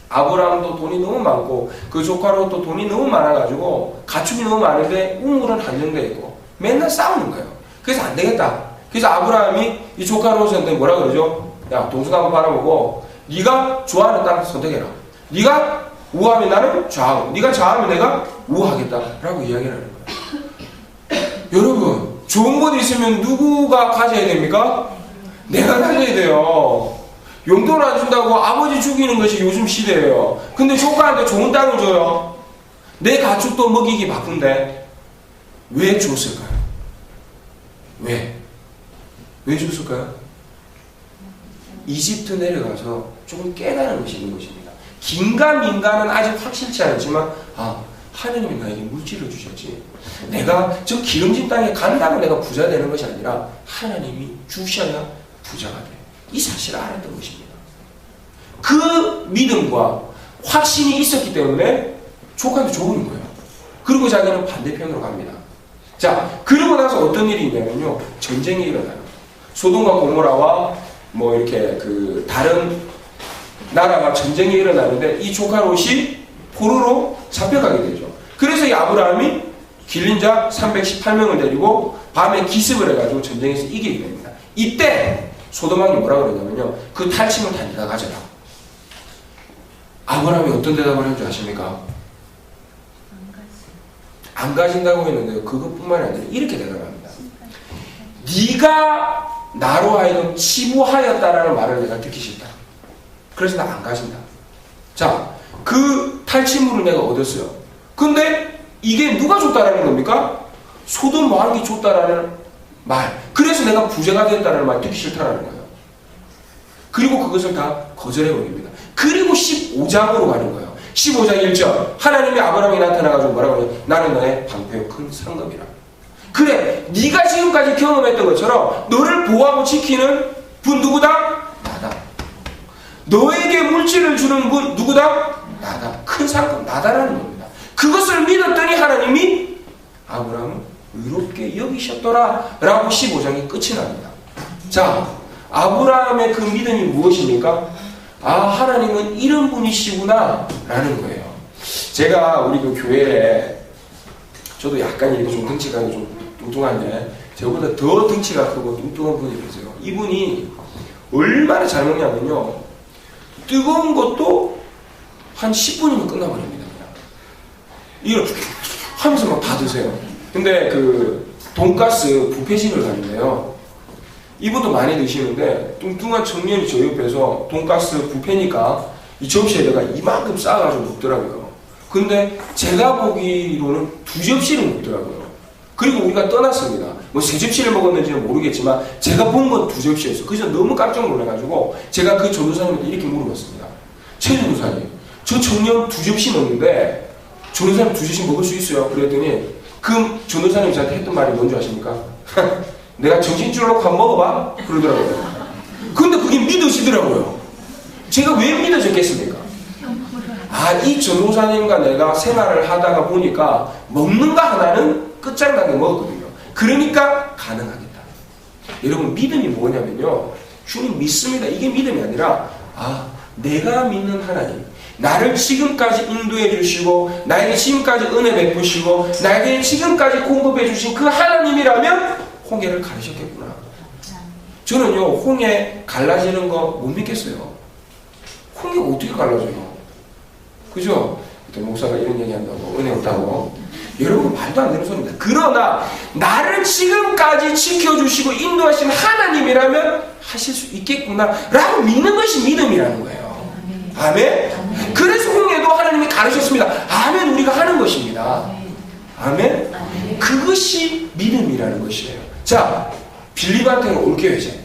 아브라함도 돈이 너무 많고 그 조카로 또 돈이 너무 많아가지고 가축이 너무 많은데 우물은 한정되어 있고 맨날 싸우는 거예요. 그래서 안 되겠다. 그래서 아브라함이 이 조카로서한테 뭐라 그러죠? 야, 동서나 한번 바라보고 네가 좋아하는 땅 선택해라. 네가 우하면 나는 좌하고 네가 좌하면 내가 우하겠다 라고 이야기를 하는 거예요. 여러분, 좋은 것 있으면 누구가 가져야 됩니까? 내가 가져야 돼요. 용돈 안 준다고 아버지 죽이는 것이 요즘 시대예요. 근데 조카한테 좋은 땅을 줘요. 내 가축도 먹이기 바쁜데 왜 줬을까요? 왜 줬을까요? 이집트 내려가서 조금 깨달은 것이 있는 것입니다. 긴가민가는 아직 확실치 않지만 하나님이 나에게 물질을 주셨지. 내가 저 기름진 땅에 간다고 내가 부자 되는 것이 아니라 하나님이 주셔야 부자가 돼. 이 사실을 알았던 것입니다. 그 믿음과 확신이 있었기 때문에 조카한테 좋은 거예요. 그리고 자기는 반대편으로 갑니다. 자, 그러고 나서 어떤 일이 있냐면요. 전쟁이 일어나요. 소돔과 고모라와 뭐 이렇게 그 다른 나라가 전쟁이 일어나는데 이 조카 롯이 포로로 잡혀가게 되죠. 그래서 이 아브라함이 길린 자 318명을 데리고 밤에 기습을 해가지고 전쟁에서 이기게 됩니다. 이때 소돔왕이 뭐라 그러냐면요. 그 탈취물 다 네가 가져라. 아브라함이 어떤 대답을 한 줄 아십니까? 안 가진다고 했는데요. 그것뿐만이 아니라 이렇게 대답합니다. 네가 나로 하여금 치부하였다라는 말을 내가 듣기 싫다. 그래서 나 안 가진다. 자, 그 탈취물을 내가 얻었어요. 근데 이게 누가 줬다라는 겁니까? 소돔 왕이 줬다라는 말. 그래서 내가 부자가 됐다라는 말 듣기 싫다라는 거예요. 그리고 그것을 다 거절해버립니다. 그리고 15장으로 가는 거예요. 15장 1절. 하나님이 아브라함에게 나타나가지고 뭐라고 해요? 나는 너의 방패요 큰 상급이라. 그래, 네가 지금까지 경험했던 것처럼 너를 보호하고 지키는 분 누구다? 나다. 너에게 물질을 주는 분 누구다? 나다. 큰 상급 나다라는 겁니다. 그것을 믿었더니 하나님이 아브라함을 의롭게 여기셨더라 라고 15장이 끝이 납니다. 자, 아브라함의 그 믿음이 무엇입니까? 하나님은 이런 분이시구나 라는 거예요. 제가 우리 그 교회에 저도 약간 이렇게 좀 덩치가 좀 뚱뚱한데 저보다 더 덩치가 크고 뚱뚱한 분이 계세요. 이분이 얼마나 잘 먹냐면요. 뜨거운 것도 한 10분이면 끝나버립니다. 이걸 하면서 막 다 드세요. 근데 그 돈가스 뷔페식을 가는데요. 이분도 많이 드시는데 뚱뚱한 청년이 저 옆에서 돈가스 뷔페니까 이 접시에다가 이만큼 쌓아가지고 먹더라고요. 근데 제가 보기로는 2접시를 먹더라고요. 그리고 우리가 떠났습니다. 뭐 3접시를 먹었는지는 모르겠지만 제가 본 건 2접시였어요. 그래서 너무 깜짝 놀라가지고 제가 그 전도사님한테 이렇게 물어봤습니다. 최 전도사님, 저 청년 2접시 먹는데 전도사님 2접시 먹을 수 있어요? 그랬더니 그 전도사님이 저한테 했던 말이 뭔지 아십니까? 내가 정신줄 놓고 한번 먹어봐? 그러더라고요. 근데 그게 믿어지더라고요. 제가 왜 믿어졌겠습니까? 아, 이 전도사님과 내가 생활을 하다가 보니까 먹는 거 하나는 끝장나게 먹었거든요. 그러니까 가능하겠다. 여러분, 믿음이 뭐냐면요, 주님 믿습니다. 이게 믿음이 아니라, 아, 내가 믿는 하나님, 나를 지금까지 인도해 주시고 나에게 지금까지 은혜 베푸시고 나에게 지금까지 공급해 주신 그 하나님이라면 홍해를 가르셨겠구나. 저는요, 홍해 갈라지는 거 못 믿겠어요. 홍해가 어떻게 갈라져요? 그죠? 목사가 이런 얘기 한다고, 은혜 없다고. 여러분, 말도 안 되는 소리입니다. 그러나 나를 지금까지 지켜주시고 인도하신 하나님이라면 하실 수 있겠구나 라고 믿는 것이 믿음이라는 거예요. 아멘? 그래서 홍해도 하나님이 가르쳤습니다. 아멘. 우리가 하는 것입니다. 아멘? 그것이 믿음이라는 것이에요. 자, 빌립한테는 올게요. 이제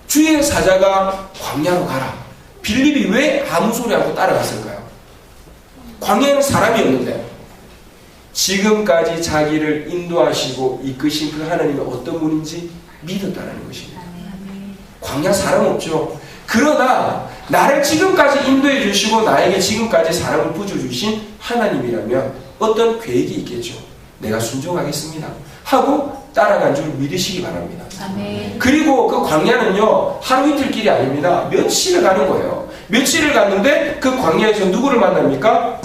주의 사자가 광야로 가라. 빌립이 왜 아무 소리 하고 따라갔을까요? 광야에는 사람이었는데 지금까지 자기를 인도하시고 이끄신 그 하나님이 어떤 분인지 믿었다는 것입니다. 광야 사람 없죠. 그러나 나를 지금까지 인도해 주시고 나에게 지금까지 사람을 부어주신 하나님이라면 어떤 계획이 있겠죠. 내가 순종하겠습니다 하고 따라간 줄 믿으시기 바랍니다. 아멘. 그리고 그 광야는요, 하루 이틀 길이 아닙니다. 며칠을 가는 거예요. 며칠을 갔는데 그 광야에서 누구를 만납니까?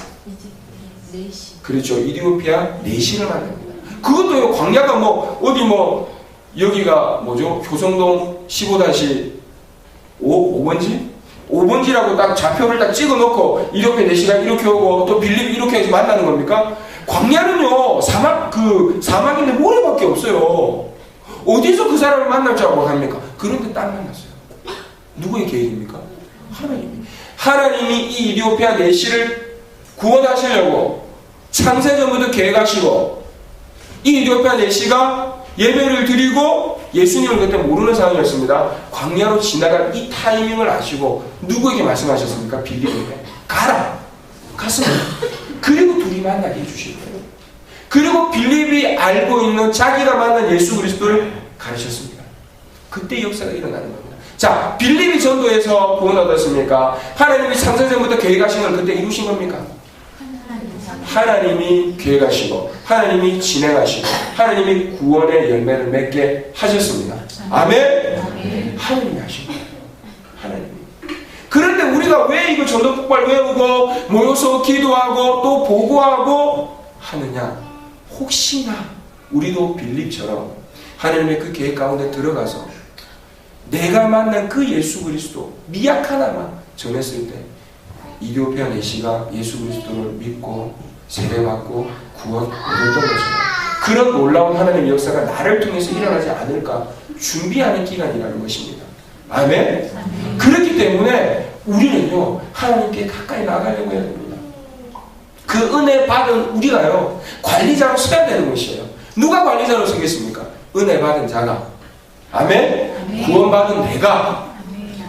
그렇죠. 이디오피아 내시를 만납니다. 그것도요, 광야가 뭐 어디 뭐 여기가 뭐죠? 효성동 15-5번지? 5번지라고 딱 좌표를 딱 찍어 놓고 이렇게 내시가 이렇게 오고 또 빌립 이렇게 해서 만나는 겁니까? 광야는요, 사막인데 모래밖에 없어요. 어디서 그 사람을 만날 줄 알고 합니까? 그런데 딱 만났어요. 누구의 계획입니까? 하나님이 이 이디오피아 내시를 구원하시려고 창세전부터 계획하시고 이 이디오피아 내시가 예배를 드리고 예수님을 그때 모르는 상황이었습니다. 광야로 지나갈 이 타이밍을 아시고 누구에게 말씀하셨습니까? 빌립에게 가라. 갔습니다. 그리고 둘이 만나게 해주신 거예요. 그리고 빌립이 알고 있는 자기가 만난 예수 그리스도를 가르쳤습니다. 그때 역사가 일어나는 겁니다. 자, 빌립이 전도해서 구원 얻었습니까? 하나님이 창세전부터 계획하신 걸 그때 이루신 겁니까? 하나님이 계획하시고 하나님이 진행하시고 하나님이 구원의 열매를 맺게 하셨습니다. 아멘? 하나님이 하신 거예요. 하나님이. 그런데 우리가 왜 이거 전도 폭발 외우고 모여서 기도하고 또 보고하고 하느냐? 혹시나 우리도 빌립처럼 하나님의 그 계획 가운데 들어가서 내가 만난 그 예수 그리스도 미약 하나만 전했을 때 이디오피아 내시가 예수 그리스도를 믿고 세례받고 구원 얻었던 것입니다. 그런 놀라운 하나님의 역사가 나를 통해서 일어나지 않을까 준비하는 기간이라는 것입니다. 아멘? 그렇기 때문에 우리는요, 하나님께 가까이 나가려고 해야 됩니다. 그 은혜 받은 우리가요, 관리자로 서야 되는 것이에요. 누가 관리자로 서겠습니까? 은혜 받은 자가. 아멘? 구원받은 내가.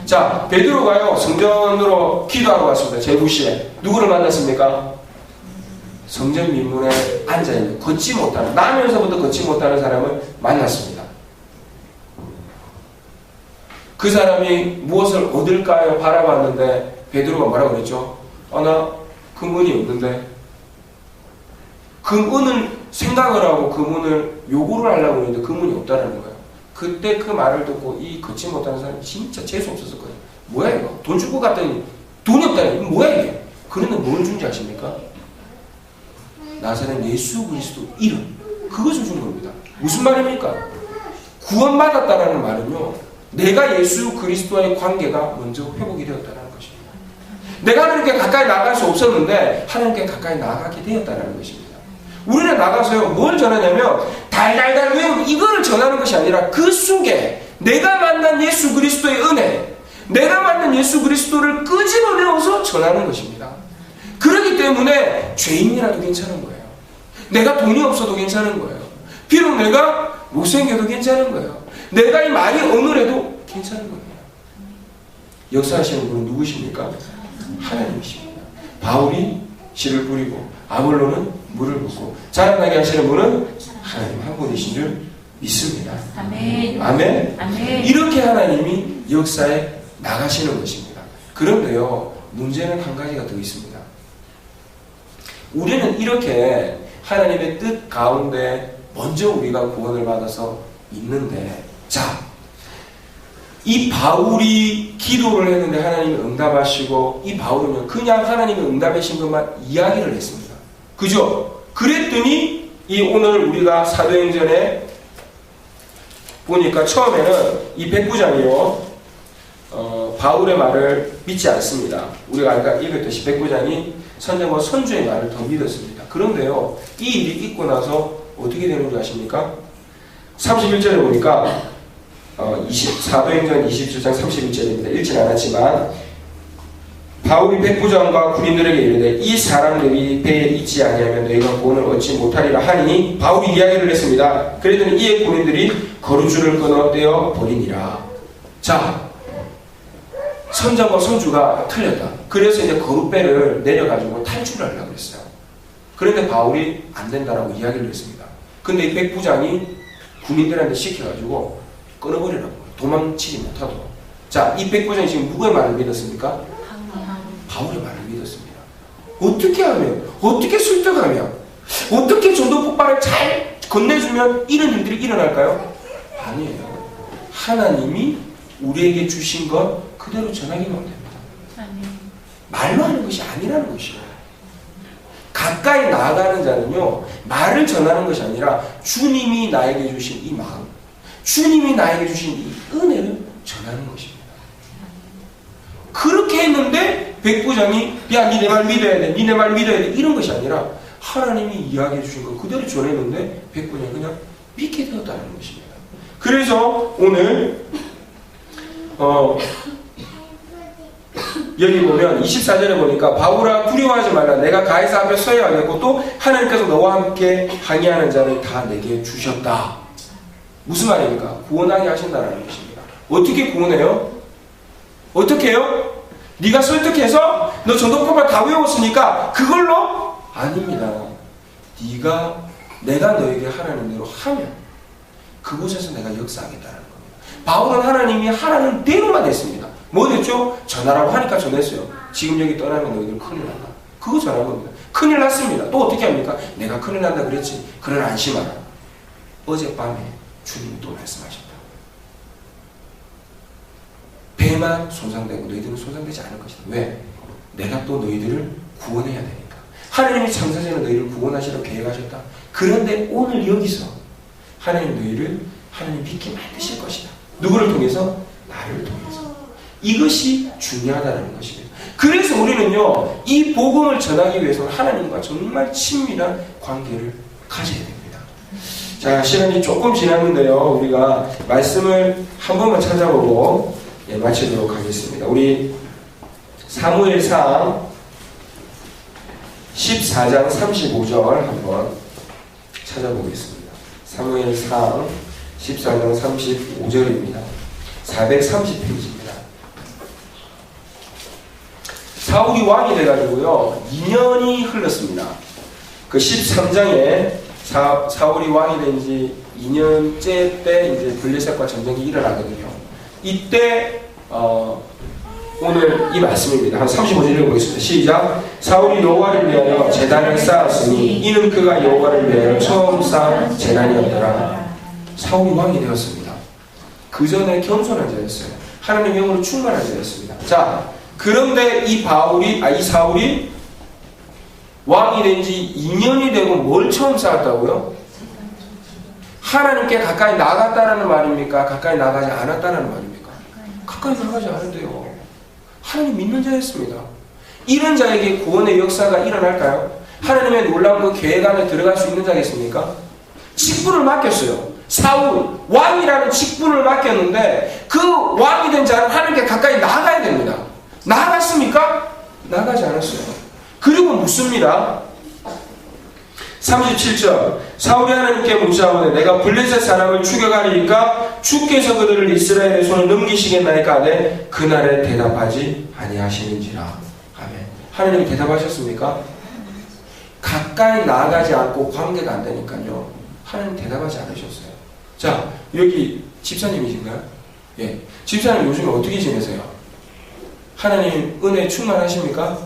자, 베드로가요, 성전으로 기도하러 왔습니다. 제부시에. 누구를 만났습니까? 성전 민문에 앉아있는, 걷지 못하는, 나면서부터 걷지 못하는 사람을 만났습니다. 그 사람이 무엇을 얻을까요? 바라봤는데 베드로가 뭐라고 그랬죠? 나 금은이 없는데, 금은을 생각을 하고 금은을 요구를 하려고 했는데 금은이 없다는 거예요. 그때 그 말을 듣고 이 걷지 못하는 사람이 진짜 재수 없었을 거예요. 뭐야 이거? 돈 주고 갔더니 돈이 없다니, 이거 뭐야 이게? 그런데 뭘 준지 아십니까? 나사렛 예수 그리스도 이름, 그것을 준 겁니다. 무슨 말입니까? 구원받았다라는 말은요, 내가 예수 그리스도와의 관계가 먼저 회복이 되었다는 것입니다. 내가 하나님께 가까이 나갈 수 없었는데 하나님께 가까이 나가게 되었다는 것입니다. 우리는 나가서요, 뭘 전하냐면 달달달 외운 이거를 전하는 것이 아니라 그 속에 내가 만난 예수 그리스도의 은혜, 내가 만난 예수 그리스도를 끄집어내어서 전하는 것입니다. 그렇기 때문에 죄인이라도 괜찮은 거예요. 내가 돈이 없어도 괜찮은 거예요. 비록 내가 못생겨도 괜찮은 거예요. 내가 이 많이 어눌해도 괜찮은 거예요. 역사하시는 분은 누구십니까? 하나님이십니다. 바울이 씨를 뿌리고 아볼로는 물을 붓고 자라나게 하시는 분은 하나님 한 분이신 줄 믿습니다. 아멘. 아멘. 아멘. 이렇게 하나님이 역사에 나가시는 것입니다. 그런데요, 문제는 한 가지가 더 있습니다. 우리는 이렇게 하나님의 뜻 가운데 먼저 우리가 구원을 받아서 있는데, 자, 이 바울이 기도를 했는데 하나님이 응답하시고, 이 바울은요 그냥 하나님이 응답하신 것만 이야기를 했습니다. 그죠? 그랬더니 이 오늘 우리가 사도행전에 보니까 처음에는 이 백부장이요 바울의 말을 믿지 않습니다. 우리가 아까 읽었듯이 백부장이 선장과 선주의 말을 더 믿었습니다. 그런데요, 이 일이 있고 나서 어떻게 되는 줄 아십니까? 31절에 보니까 사도행전 27장 31절입니다. 읽진 않았지만 바울이 백부장과 군인들에게 이르되 이 사람들이 배에 있지 아니하면 너희가 구원을 얻지 못하리라 하니 바울이 이야기를 했습니다. 그랬더니 이에 군인들이 거루줄을 끊어 떼어 버리니라. 자, 선장과 선주가 틀렸다. 그래서 이제 거룻배를 내려가지고 탈출을 하려고 했어요. 그런데 바울이 안 된다라고 이야기를 했습니다. 근데 이 백부장이 군인들한테 시켜가지고 끊어버리라고. 도망치지 못하도록. 자, 이 백부장이 지금 누구의 말을 믿었습니까? 바울의 말을 믿었습니다. 어떻게 하면, 어떻게 설득하면, 어떻게 전도 폭발을 잘 건네주면 이런 일들이 일어날까요? 아니에요. 하나님이 우리에게 주신 것 그대로 전하기만 됩니다. 아멘. 말로 하는 것이 아니라는 것이에요. 가까이 나아가는 자는요, 말을 전하는 것이 아니라 주님이 나에게 주신 이 마음, 주님이 나에게 주신 이 은혜를 전하는 것입니다. 그렇게 했는데 백부장이 야, 니네 말 믿어야 돼, 니네 말 믿어야 돼, 이런 것이 아니라 하나님이 이야기해 주신 것 그대로 전했는데 백부장이 그냥 믿게 되었다는 것입니다. 그래서 오늘 여기 보면 24절에 보니까 바울아 두려워하지 말라. 내가 가이사 앞에 서야 하겠고 또 하나님께서 너와 함께 항의하는 자를 다 내게 주셨다. 무슨 말입니까? 구원하게 하신다는 것입니다. 어떻게 구원해요? 어떻게 해요? 네가 설득해서 너 전도법을 다 외웠으니까 그걸로? 아닙니다. 내가 너에게 하라는 대로 하면 그곳에서 내가 역사하겠다는 겁니다. 바울은 하나님이 하라는 대로만 했습니다. 뭐 됐죠? 전하라고 하니까 전했어요. 지금 여기 떠나면 너희들 큰일 난다. 그거 전한 겁니다. 큰일 났습니다. 또 어떻게 합니까? 내가 큰일 난다 그랬지. 그러나 안심하라. 어젯밤에 주님이 또 말씀하셨다. 배만 손상되고 너희들은 손상되지 않을 것이다. 왜? 내가 또 너희들을 구원해야 되니까. 하나님이 창세전에 너희를 구원하시라고 계획하셨다. 그런데 오늘 여기서 하나님 너희를 하나님 믿게 만드실 것이다. 누구를 통해서? 나를 통해서. 이것이 중요하다는 것입니다. 그래서 우리는요, 이 복음을 전하기 위해서는 하나님과 정말 친밀한 관계를 가져야 됩니다. 자, 시간이 조금 지났는데요, 우리가 말씀을 한 번만 찾아보고 마치도록 하겠습니다. 우리 사무엘상 14장 35절 한번 찾아보겠습니다. 사무엘상 14장 35절입니다. 430페이지입니다. 사울이 왕이 돼가지고요, 2년이 흘렀습니다. 그 13장에 사울이 왕이 된 지 2년째 때 이제 블레셋과 전쟁이 일어나거든요. 이때 오늘 이 말씀입니다. 한 35절 읽어보겠습니다. 시작. 사울이 여호와를 위하여 제단을 쌓았으니 이는 그가 여호와를 위하여 처음 쌓은 제단이었더라. 사울이 왕이 되었습니다. 그 전에 겸손한 자였어요. 하나님의 영으로 충만한 자였습니다. 자, 그런데 이 사울이 왕이 된 지 2년이 되고 뭘 처음 쌓았다고요? 하나님께 가까이 나갔다라는 말입니까? 가까이 나가지 않았다는 말입니까? 가까이 나가지 않은데요. 하나님 믿는 자였습니다. 이런 자에게 구원의 역사가 일어날까요? 하나님의 놀라운 그 계획 안에 들어갈 수 있는 자겠습니까? 직분을 맡겼어요. 사울, 왕이라는 직분을 맡겼는데 그 왕이 된 자는 하나님께 가까이 나가야 됩니다. 나갔습니까? 나가지 않았어요. 그리고 묻습니다. 37절 사울이 하나님께 묻자오되 내가 블레셋 사람을 죽여가리이까 주께서 그들을 이스라엘의 손에 넘기시겠나이까 하되 그날에 대답하지 아니하시는지라. 아멘. 하나님이 대답하셨습니까? 가까이 나아가지 않고 관계가 안 되니까요. 하나님 대답하지 않으셨어요. 자, 여기 집사님이신가요? 예. 집사님 요즘에 어떻게 지내세요? 하나님 은혜 충만하십니까?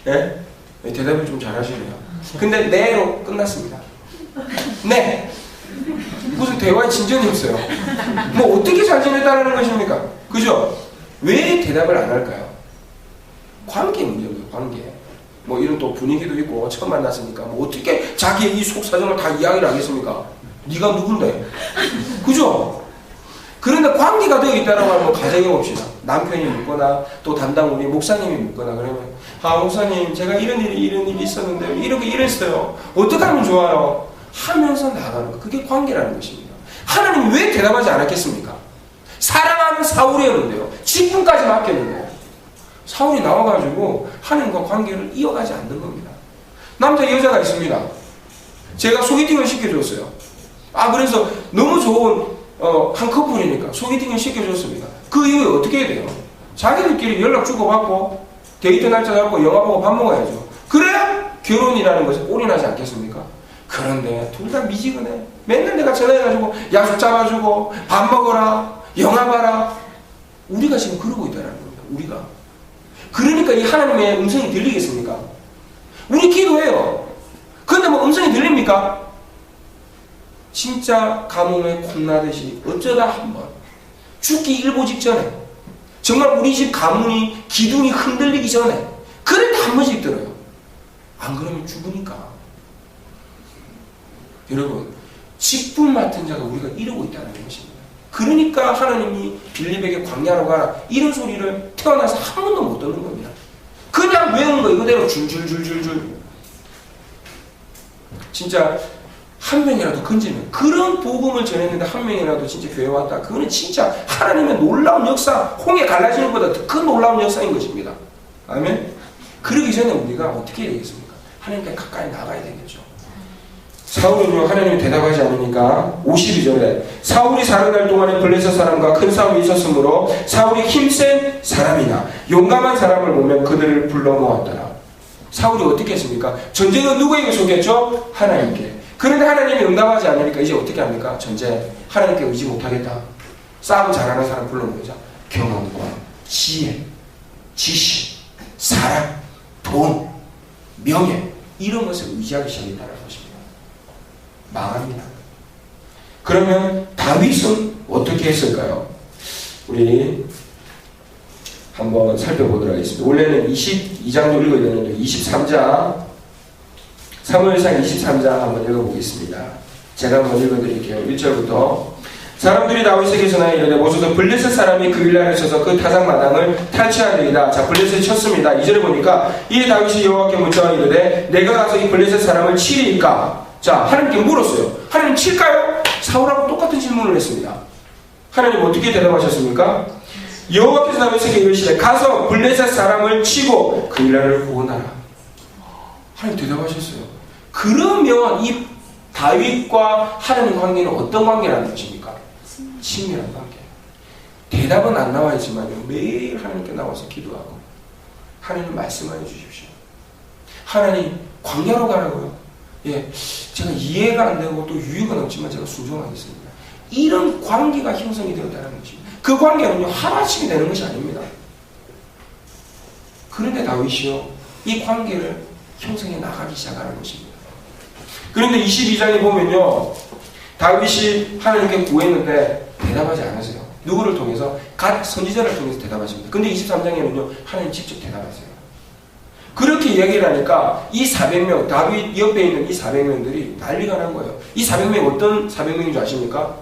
예? 대답을 좀 잘하시네요. 근데 네로 끝났습니다. 네. 무슨 대화의 진전이 없어요. 뭐 어떻게 잘 지냈다는 것입니까? 그죠? 왜 대답을 안 할까요? 관계 문제예요. 관계. 뭐 이런 또 분위기도 있고 처음 만났으니까 뭐 어떻게 자기의 이 속사정을 다 이야기를 하겠습니까? 네가 누군데? 그죠? 그런데 관계가 되어 있다라고 하면 가정해 봅시다. 남편이 묻거나 또 담당 우리 목사님이 묻거나 그러면 아 목사님 제가 이런 일이 있었는데 이렇게 이랬어요. 어떻게 하면 좋아요? 하면서 나가는 거. 그게 관계라는 것입니다. 하나님 왜 대답하지 않았겠습니까? 사랑하는 사울이었는데요. 직분까지 맡겼는데요. 사울이 나와가지고 하나님과 관계를 이어가지 않는 겁니다. 남자 여자가 있습니다. 제가 소개팅을 시켜줬어요. 그래서 너무 좋은 한 커플이니까 소개팅을 시켜줬습니다. 그 이후에 어떻게 해야 돼요? 자기들끼리 연락 주고받고 데이트 날짜 잡고 영화 보고 밥 먹어야죠. 그래야 결혼이라는 것에 올인하지 않겠습니까? 그런데 둘 다 미지근해. 맨날 내가 전화해가지고 약속 잡아주고 밥 먹어라 영화 봐라. 우리가 지금 그러고 있다는 겁니다. 우리가. 그러니까 이 하나님의 음성이 들리겠습니까? 우리 기도해요. 근데 뭐 음성이 들립니까? 진짜 가뭄에 콩나듯이 어쩌다 한번 죽기 일보 직전에 정말 우리 집 가문이 기둥이 흔들리기 전에 그럴 때 한 번씩 들어요. 안 그러면 죽으니까. 여러분 직분 맡은 자가 우리가 이러고 있다는 것입니다. 그러니까 하나님이 빌립에게 광야로 가라 이런 소리를 태어나서 한 번도 못 듣는 겁니다. 그냥 외우는 거 이거대로 줄줄줄줄줄. 진짜 한 명이라도 건지면 그런 복음을 전했는데 한 명이라도 진짜 교회 왔다. 그거는 진짜 하나님의 놀라운 역사, 홍해 갈라지는 것보다 더 큰 놀라운 역사인 것입니다. 아멘. 그러기 전에 우리가 어떻게 해야 되겠습니까? 하나님께 가까이 나가야 되겠죠. 사울은요 하나님이 대답하지 않으니까 52절에 사울이 40날 동안에 블레셋 사람과 큰 싸움이 있었으므로 사울이 힘센 사람이나 용감한 사람을 보면 그들을 불러 모았더라. 사울이 어떻게 했습니까? 전쟁은 누구에게 속였죠? 하나님께. 그런데 하나님이 응답하지 않으니까 이제 어떻게 합니까? 전쟁 하나님께 의지 못하겠다. 싸움 잘하는 사람 불러 모으자. 경험과 지혜, 지식, 사랑, 돈, 명예 이런 것을 의지하기 시작했다는 것입니다. 망합니다. 그러면 다윗은 어떻게 했을까요? 우리 한번 살펴보도록 하겠습니다. 원래는 22장도 읽어야 되는데 23장 사무엘상 23장 한번 읽어보겠습니다. 제가 한번 읽어드릴게요. 1절부터 사람들이 다윗에게 전하여 이르되 오소서 블레셋 사람이 그 일날에 쳐서 그 타작마당을 탈취하리이다. 자, 블레셋이 쳤습니다. 2절에 보니까 이 다윗이 여호와께 묻자 이르되 내가 가서 이 블레셋 사람을 치리이까? 자, 하나님께 물었어요. 하나님 칠까요? 사울하고 똑같은 질문을 했습니다. 하나님 어떻게 대답하셨습니까? 여호와께서 다윗에게 이르시되 가서 블레셋 사람을 치고 그 일날을 구원하라. 하나님 대답하셨어요. 그러면 이 다윗과 하나님 관계는 어떤 관계라는 것입니까? 친밀한 관계. 대답은 안 나와 있지만 매일 하나님께 나와서 기도하고 하나님 말씀하여 주십시오. 하나님 광야로 가라고요? 예, 제가 이해가 안 되고 또 유익은 없지만 제가 순종하겠습니다. 이런 관계가 형성이 되었다는 것입니다. 그 관계는요 하나씩이 되는 것이 아닙니다. 그런데 다윗이요 이 관계를 형성해 나가기 시작하는 것입니다. 그런데 22장에 보면요 다윗이 하나님께 구했는데 대답하지 않으세요. 누구를 통해서? 갓 선지자를 통해서 대답하십니다. 근데 23장에는요 하나님 직접 대답하세요. 그렇게 이야기를 하니까 이 400명 다윗 옆에 있는 이 400명들이 난리가 난 거예요. 이 400명이 어떤 400명인 줄 아십니까?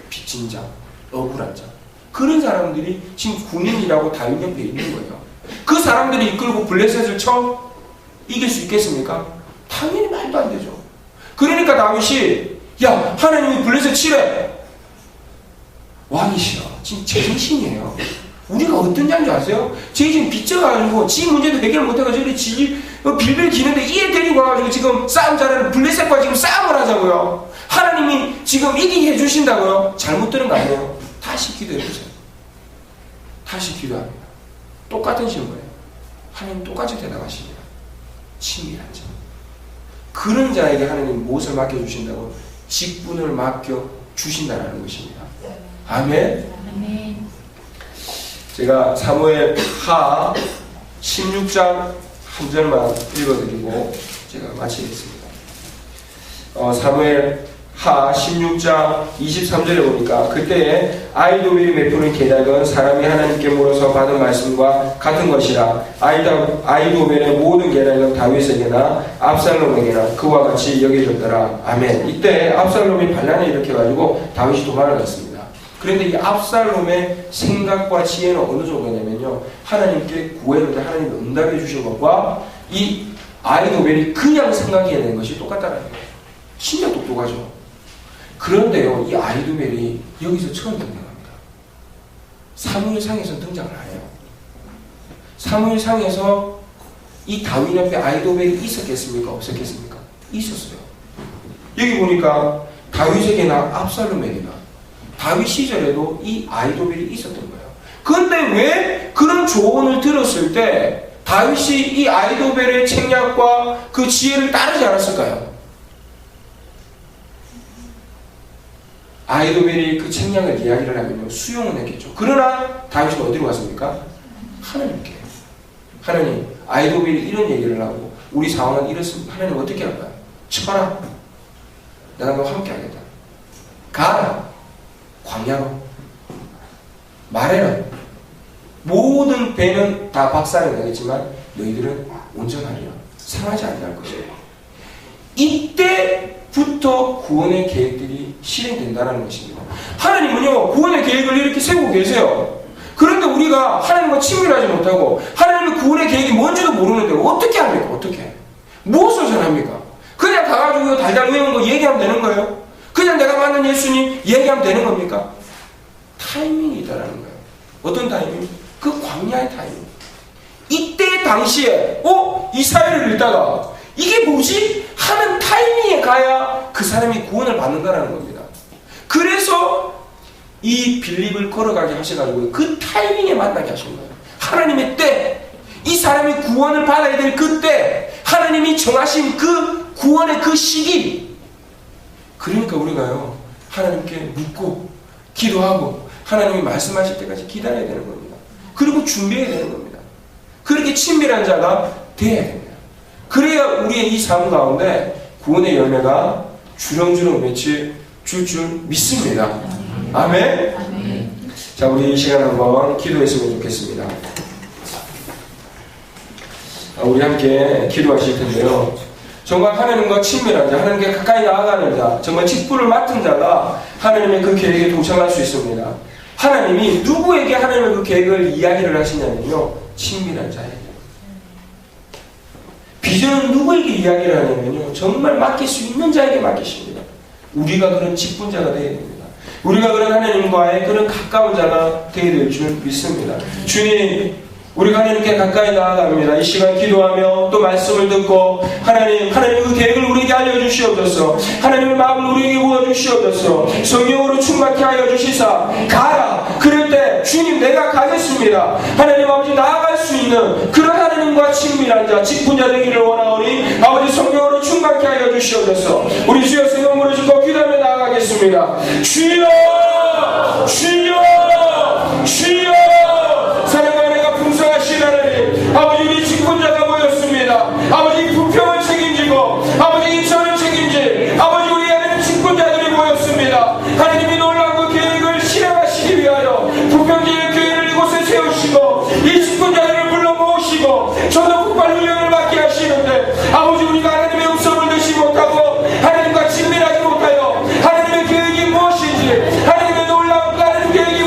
빚진 자, 억울한 자 그런 사람들이 지금 군인이라고 다윗 옆에 있는 거예요. 그 사람들이 이끌고 블레셋을 쳐 이길 수 있겠습니까? 당연히 말도 안 되죠. 그러니까 다윗이 야 하나님이 블레셋 치래. 왕이시여 지금 제정신이에요. 우리가 어떤 자인 줄 아세요? 쟤 지금 빚져가지고 지 문제도 해결 못해가지고 빌빌 기는데 이에 데리고 와가지고 지금 싸움 잘하는 블레셋과 지금 싸움을 하자고요. 하나님이 지금 이기게 해주신다고요? 잘못 들은 거 아니에요? 다시 기도해보세요. 다시 기도합니다. 똑같은 신부예요. 하나님 똑같이 대답하십니다. 친밀한 자. 그런 자에게 하나님 무엇을 맡겨주신다고? 직분을 맡겨주신다는 것입니다. 아멘. 아멘. 제가 사무엘 하 16장 한 절만 읽어드리고 제가 마치겠습니다. 사무엘 하 16장 23절에 보니까 그때에 아히도벨이 베푸는 계략은 사람이 하나님께 물어서 받은 말씀과 같은 것이라. 아히도벨의 모든 계략은 다윗에게나 압살롬에게나 그와 같이 여겨졌더라. 아멘. 이때 압살롬이 반란을 일으켜가지고 다윗이 도망을 갔습니다. 그런데 이 압살롬의 생각과 지혜는 어느 정도냐면요, 하나님께 구했는데 하나님이 응답해 주신 것과 이 아히도벨이 그냥 생각해낸 것이 똑같다는 거예요. 진짜 똑똑하죠. 그런데요, 이 아히도벨이 여기서 처음 등장합니다. 사무엘상에서 등장을 안 해요. 사무엘상에서 이 다윗 옆에 아히도벨이 있었겠습니까? 없었겠습니까? 있었어요. 여기 보니까 다윗에게나 압살롬에게나 다윗 시절에도 이 아히도벨이 있었던 거예요. 그런데 왜 그런 조언을 들었을 때 다윗이 이 아히도벨의 책략과 그 지혜를 따르지 않았을까요? 아히도벨이 그 책략을 이야기를 하면요, 수용은 했겠죠. 그러나 다윗은 어디로 갔습니까? 하나님께. 하나님, 아히도벨이 이런 얘기를 하고 우리 상황은 이렇습니다. 하나님 어떻게 할까요? 쳐라. 내가 너와 함께 하겠다. 가라. 광야로. 말해라. 모든 배는 다 박살이 나겠지만 너희들은 온전하리라. 상하지 아니할 것이다. 이때부터 구원의 계획들이 실행된다는 것입니다. 하나님은요, 구원의 계획을 이렇게 세우고 계세요. 그런데 우리가 하나님과 친밀하지 못하고 하나님의 구원의 계획이 뭔지도 모르는데 어떻게 합니까? 어떻게? 무엇을 전합니까? 그냥 가가지고 달달 외운 거 얘기하면 되는 거예요? 그냥 내가 만난 예수님 얘기하면 되는 겁니까? 타이밍이 있다는 거예요. 어떤 타이밍? 그 광야의 타이밍. 이때 당시에 이 사회를 읽다가 이게 뭐지? 하는 타이밍에 가야 그 사람이 구원을 받는다는 겁니다. 그래서 이 빌립을 걸어가게 하셔가지고 그 타이밍에 만나게 하신 거예요. 하나님의 때, 이 사람이 구원을 받아야 될 그때, 하나님이 정하신 그 구원의 그 시기. 그러니까 우리가요, 하나님께 묻고 기도하고 하나님이 말씀하실 때까지 기다려야 되는 겁니다. 그리고 준비해야 되는 겁니다. 그렇게 친밀한 자가 되어야 됩니다. 그래야 우리의 이 삶 가운데 구원의 열매가 주렁주렁 맺힐 줄 믿습니다. 아멘. 아멘. 자, 우리 이 시간 한번 기도했으면 좋겠습니다. 우리 함께 기도하실 텐데요. 정말 하나님과 친밀한 자, 하나님께 가까이 나아가는 자, 정말 직분을 맡은 자가 하나님의 그 계획에 동참할 수 있습니다. 하나님이 누구에게 하나님의 그 계획을 이야기를 하시냐면요, 친밀한 자에게. 비전은 누구에게 이야기를 하냐면요, 정말 맡길 수 있는 자에게 맡기십니다. 우리가 그런 직분자가 되어야 됩니다. 우리가 그런 하나님과의 그런 가까운 자가 되어야 될 줄 믿습니다. 주님, 우리가 하나님께 가까이 나아갑니다. 이 시간 기도하며 또 말씀을 듣고 하나님 그 계획을 우리에게 알려주시옵소서. 하나님의 마음을 우리에게 부어주시옵소서. 성령으로 충만케 하여 주시사 가라. 그럴 때 주님 내가 가겠습니다. 하나님 아버지 나아갈 수 있는 그런 하나님과 친밀한 자, 직분자 되기를 원하오니 아버지 성령으로 충만케 하여 주시옵소서. 우리 주여 생각 무너지고 기도하며 나아가겠습니다. 주여 주여 주여. 아버지 우리 직분자가 모였습니다. 아버지 부평을 책임지고 아버지 인천을 책임질 아버지 우리 하나님 직분자들이 모였습니다. 하나님이 놀라운 그 계획을 실행하시기 위하여 부평지의 교회를 이곳에 세우시고 이 직분자들을 불러 모으시고 전도 폭발 훈련을 받게 하시는데 아버지 우리가 하나님의 음성을 듣지 못하고 하나님과 친밀하지 못하여 하나님의 계획이 무엇인지 하나님의 놀라운 하나님 계획이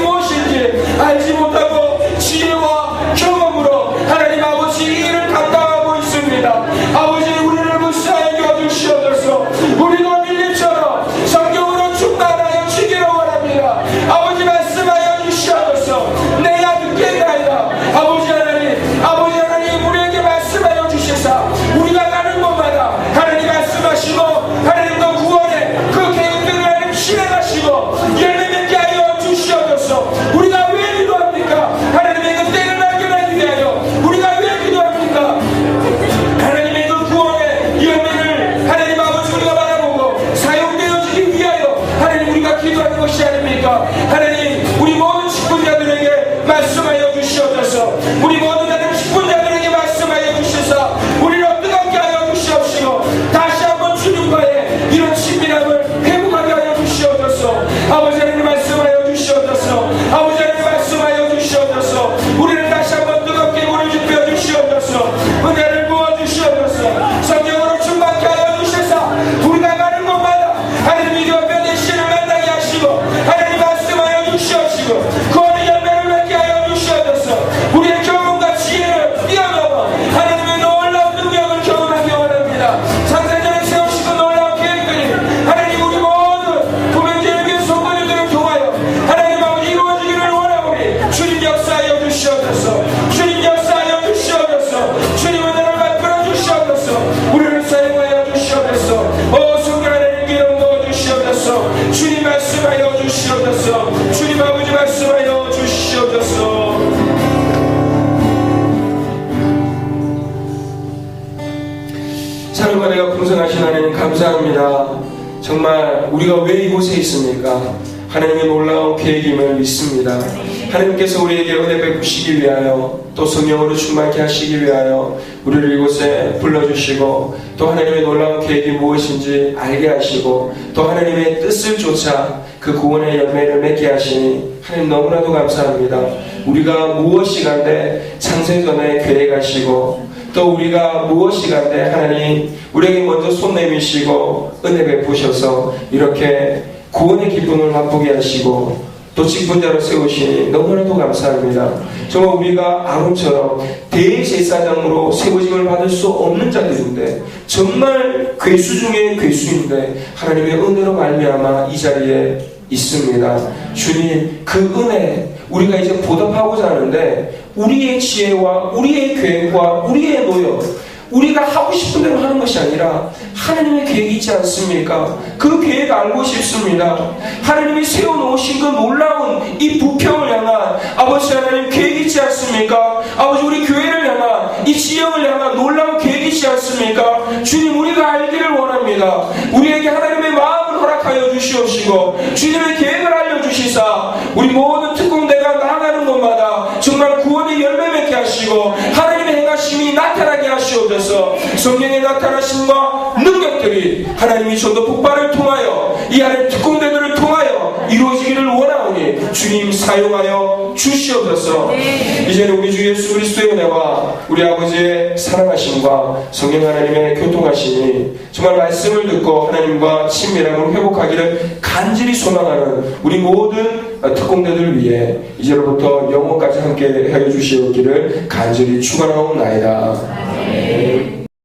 말씀하여 주시옵소서. 우리 모든 자들 10분 자들에게 말씀하여 주셔서 우리를 뜨겁게 하여 주시옵시고 다시 한번 주님과의 이런 친밀함을 회복하게 하여 주시옵소서. 아버지 하나님 말씀하여 주시옵소서. 아버지 하나님 말씀하여 주시옵소서. 우리를 다시 한번 뜨겁게 물을 줍혀 주시옵소서. 은혜를 부어 주시옵소서. 성령으로 충만케 하여 주셔서 우리가 가는 곳마다 하나님이 옆에 대신을 만나게 하시고 하나님 말씀하여 주시옵시고 구원의 열매를 맺게 하여 주시옵소서. 우리의 경험과 지혜를 뛰어넘어 하나님의 놀라운 능력을 경험하기 원합니다. 창세전에 세우시고 놀라운 계획들이 하나님 우리 모든 부명제에게 성도들을 통하여 하나님 아버지 이루어지기를 원하오니 주님 역사하여 주시옵소서. 주님 역사하여 주시옵소서. 주님 은혜를 베풀어 주시옵소서. 우리를 사용하여 주시옵소서. 오 성령 하나님 기름 부어 주시옵소서. 주님 말씀하여 주시옵소서. 주님 아버지 말씀하여 주시옵소서. 사랑과 내가 풍성하신 하나님 감사합니다. 정말 우리가 왜 이곳에 있습니까? 하나님의 놀라운 계획임을 믿습니다. 하나님께서 우리에게 은혜 베푸시기 위하여 또 성령으로 충만케 하시기 위하여 우리를 이곳에 불러주시고 또 하나님의 놀라운 계획이 무엇인지 알게 하시고 또 하나님의 뜻을 쫓아 그 구원의 열매를 맺게 하시니 하나님 너무나도 감사합니다. 우리가 무엇이 간데 창세전에 계획하시고 또 우리가 무엇이 간데 하나님 우리에게 먼저 손 내미시고 은혜 베푸셔서 이렇게 구원의 기쁨을 맛보게 하시고 또 직분자로 세우시니 너무나도 감사합니다. 정말 우리가 아론처럼 대제사장으로 세워짐을 받을 수 없는 자들인데 정말 괴수 중에 괴수인데 하나님의 은혜로 말미암아 이 자리에 있습니다. 주님 그 은혜 우리가 이제 보답하고자 하는데 우리의 지혜와 우리의 계획과 우리의 노력 우리가 하고 싶은 대로 하는 것이 아니라 하나님의 계획이 있지 않습니까? 그 계획 알고 싶습니다. 하나님이 세워놓으신 그 놀라운 이 부평을 향한 아버지 하나님 계획이 있지 않습니까? 아버지 우리 교회를 향한 이 지역을 향한 놀라운 계획이 있지 않습니까? 주님 우리가 알기를 원합니다. 우리에게 하나님의 마음을 허락하여 주시옵시고 주님의 계획을 알려주시사 우리 모든 특공대가 나아가는 곳마다 정말 구원의 열매 맺게 하시고 하나님의 행하심이 나타나게 하시옵소서. 성령의 나타나심과 능력들이 하나님이 전도 폭발을 통하여 이 하나님 특공대들을 통하여 이루어지기를 원하오니 주님 사용하여 주시옵소서. 이제는 우리 주 예수 그리스도의 은혜와 우리 아버지의 사랑하심과 성령 하나님의 교통하심이 정말 말씀을 듣고 하나님과 친밀함을 회복하기를 간절히 소망하는 우리 모든 특공대들 위해 이제로부터 영원까지 함께 하여 주시옵기를 간절히 축원하옵나이다. 아멘.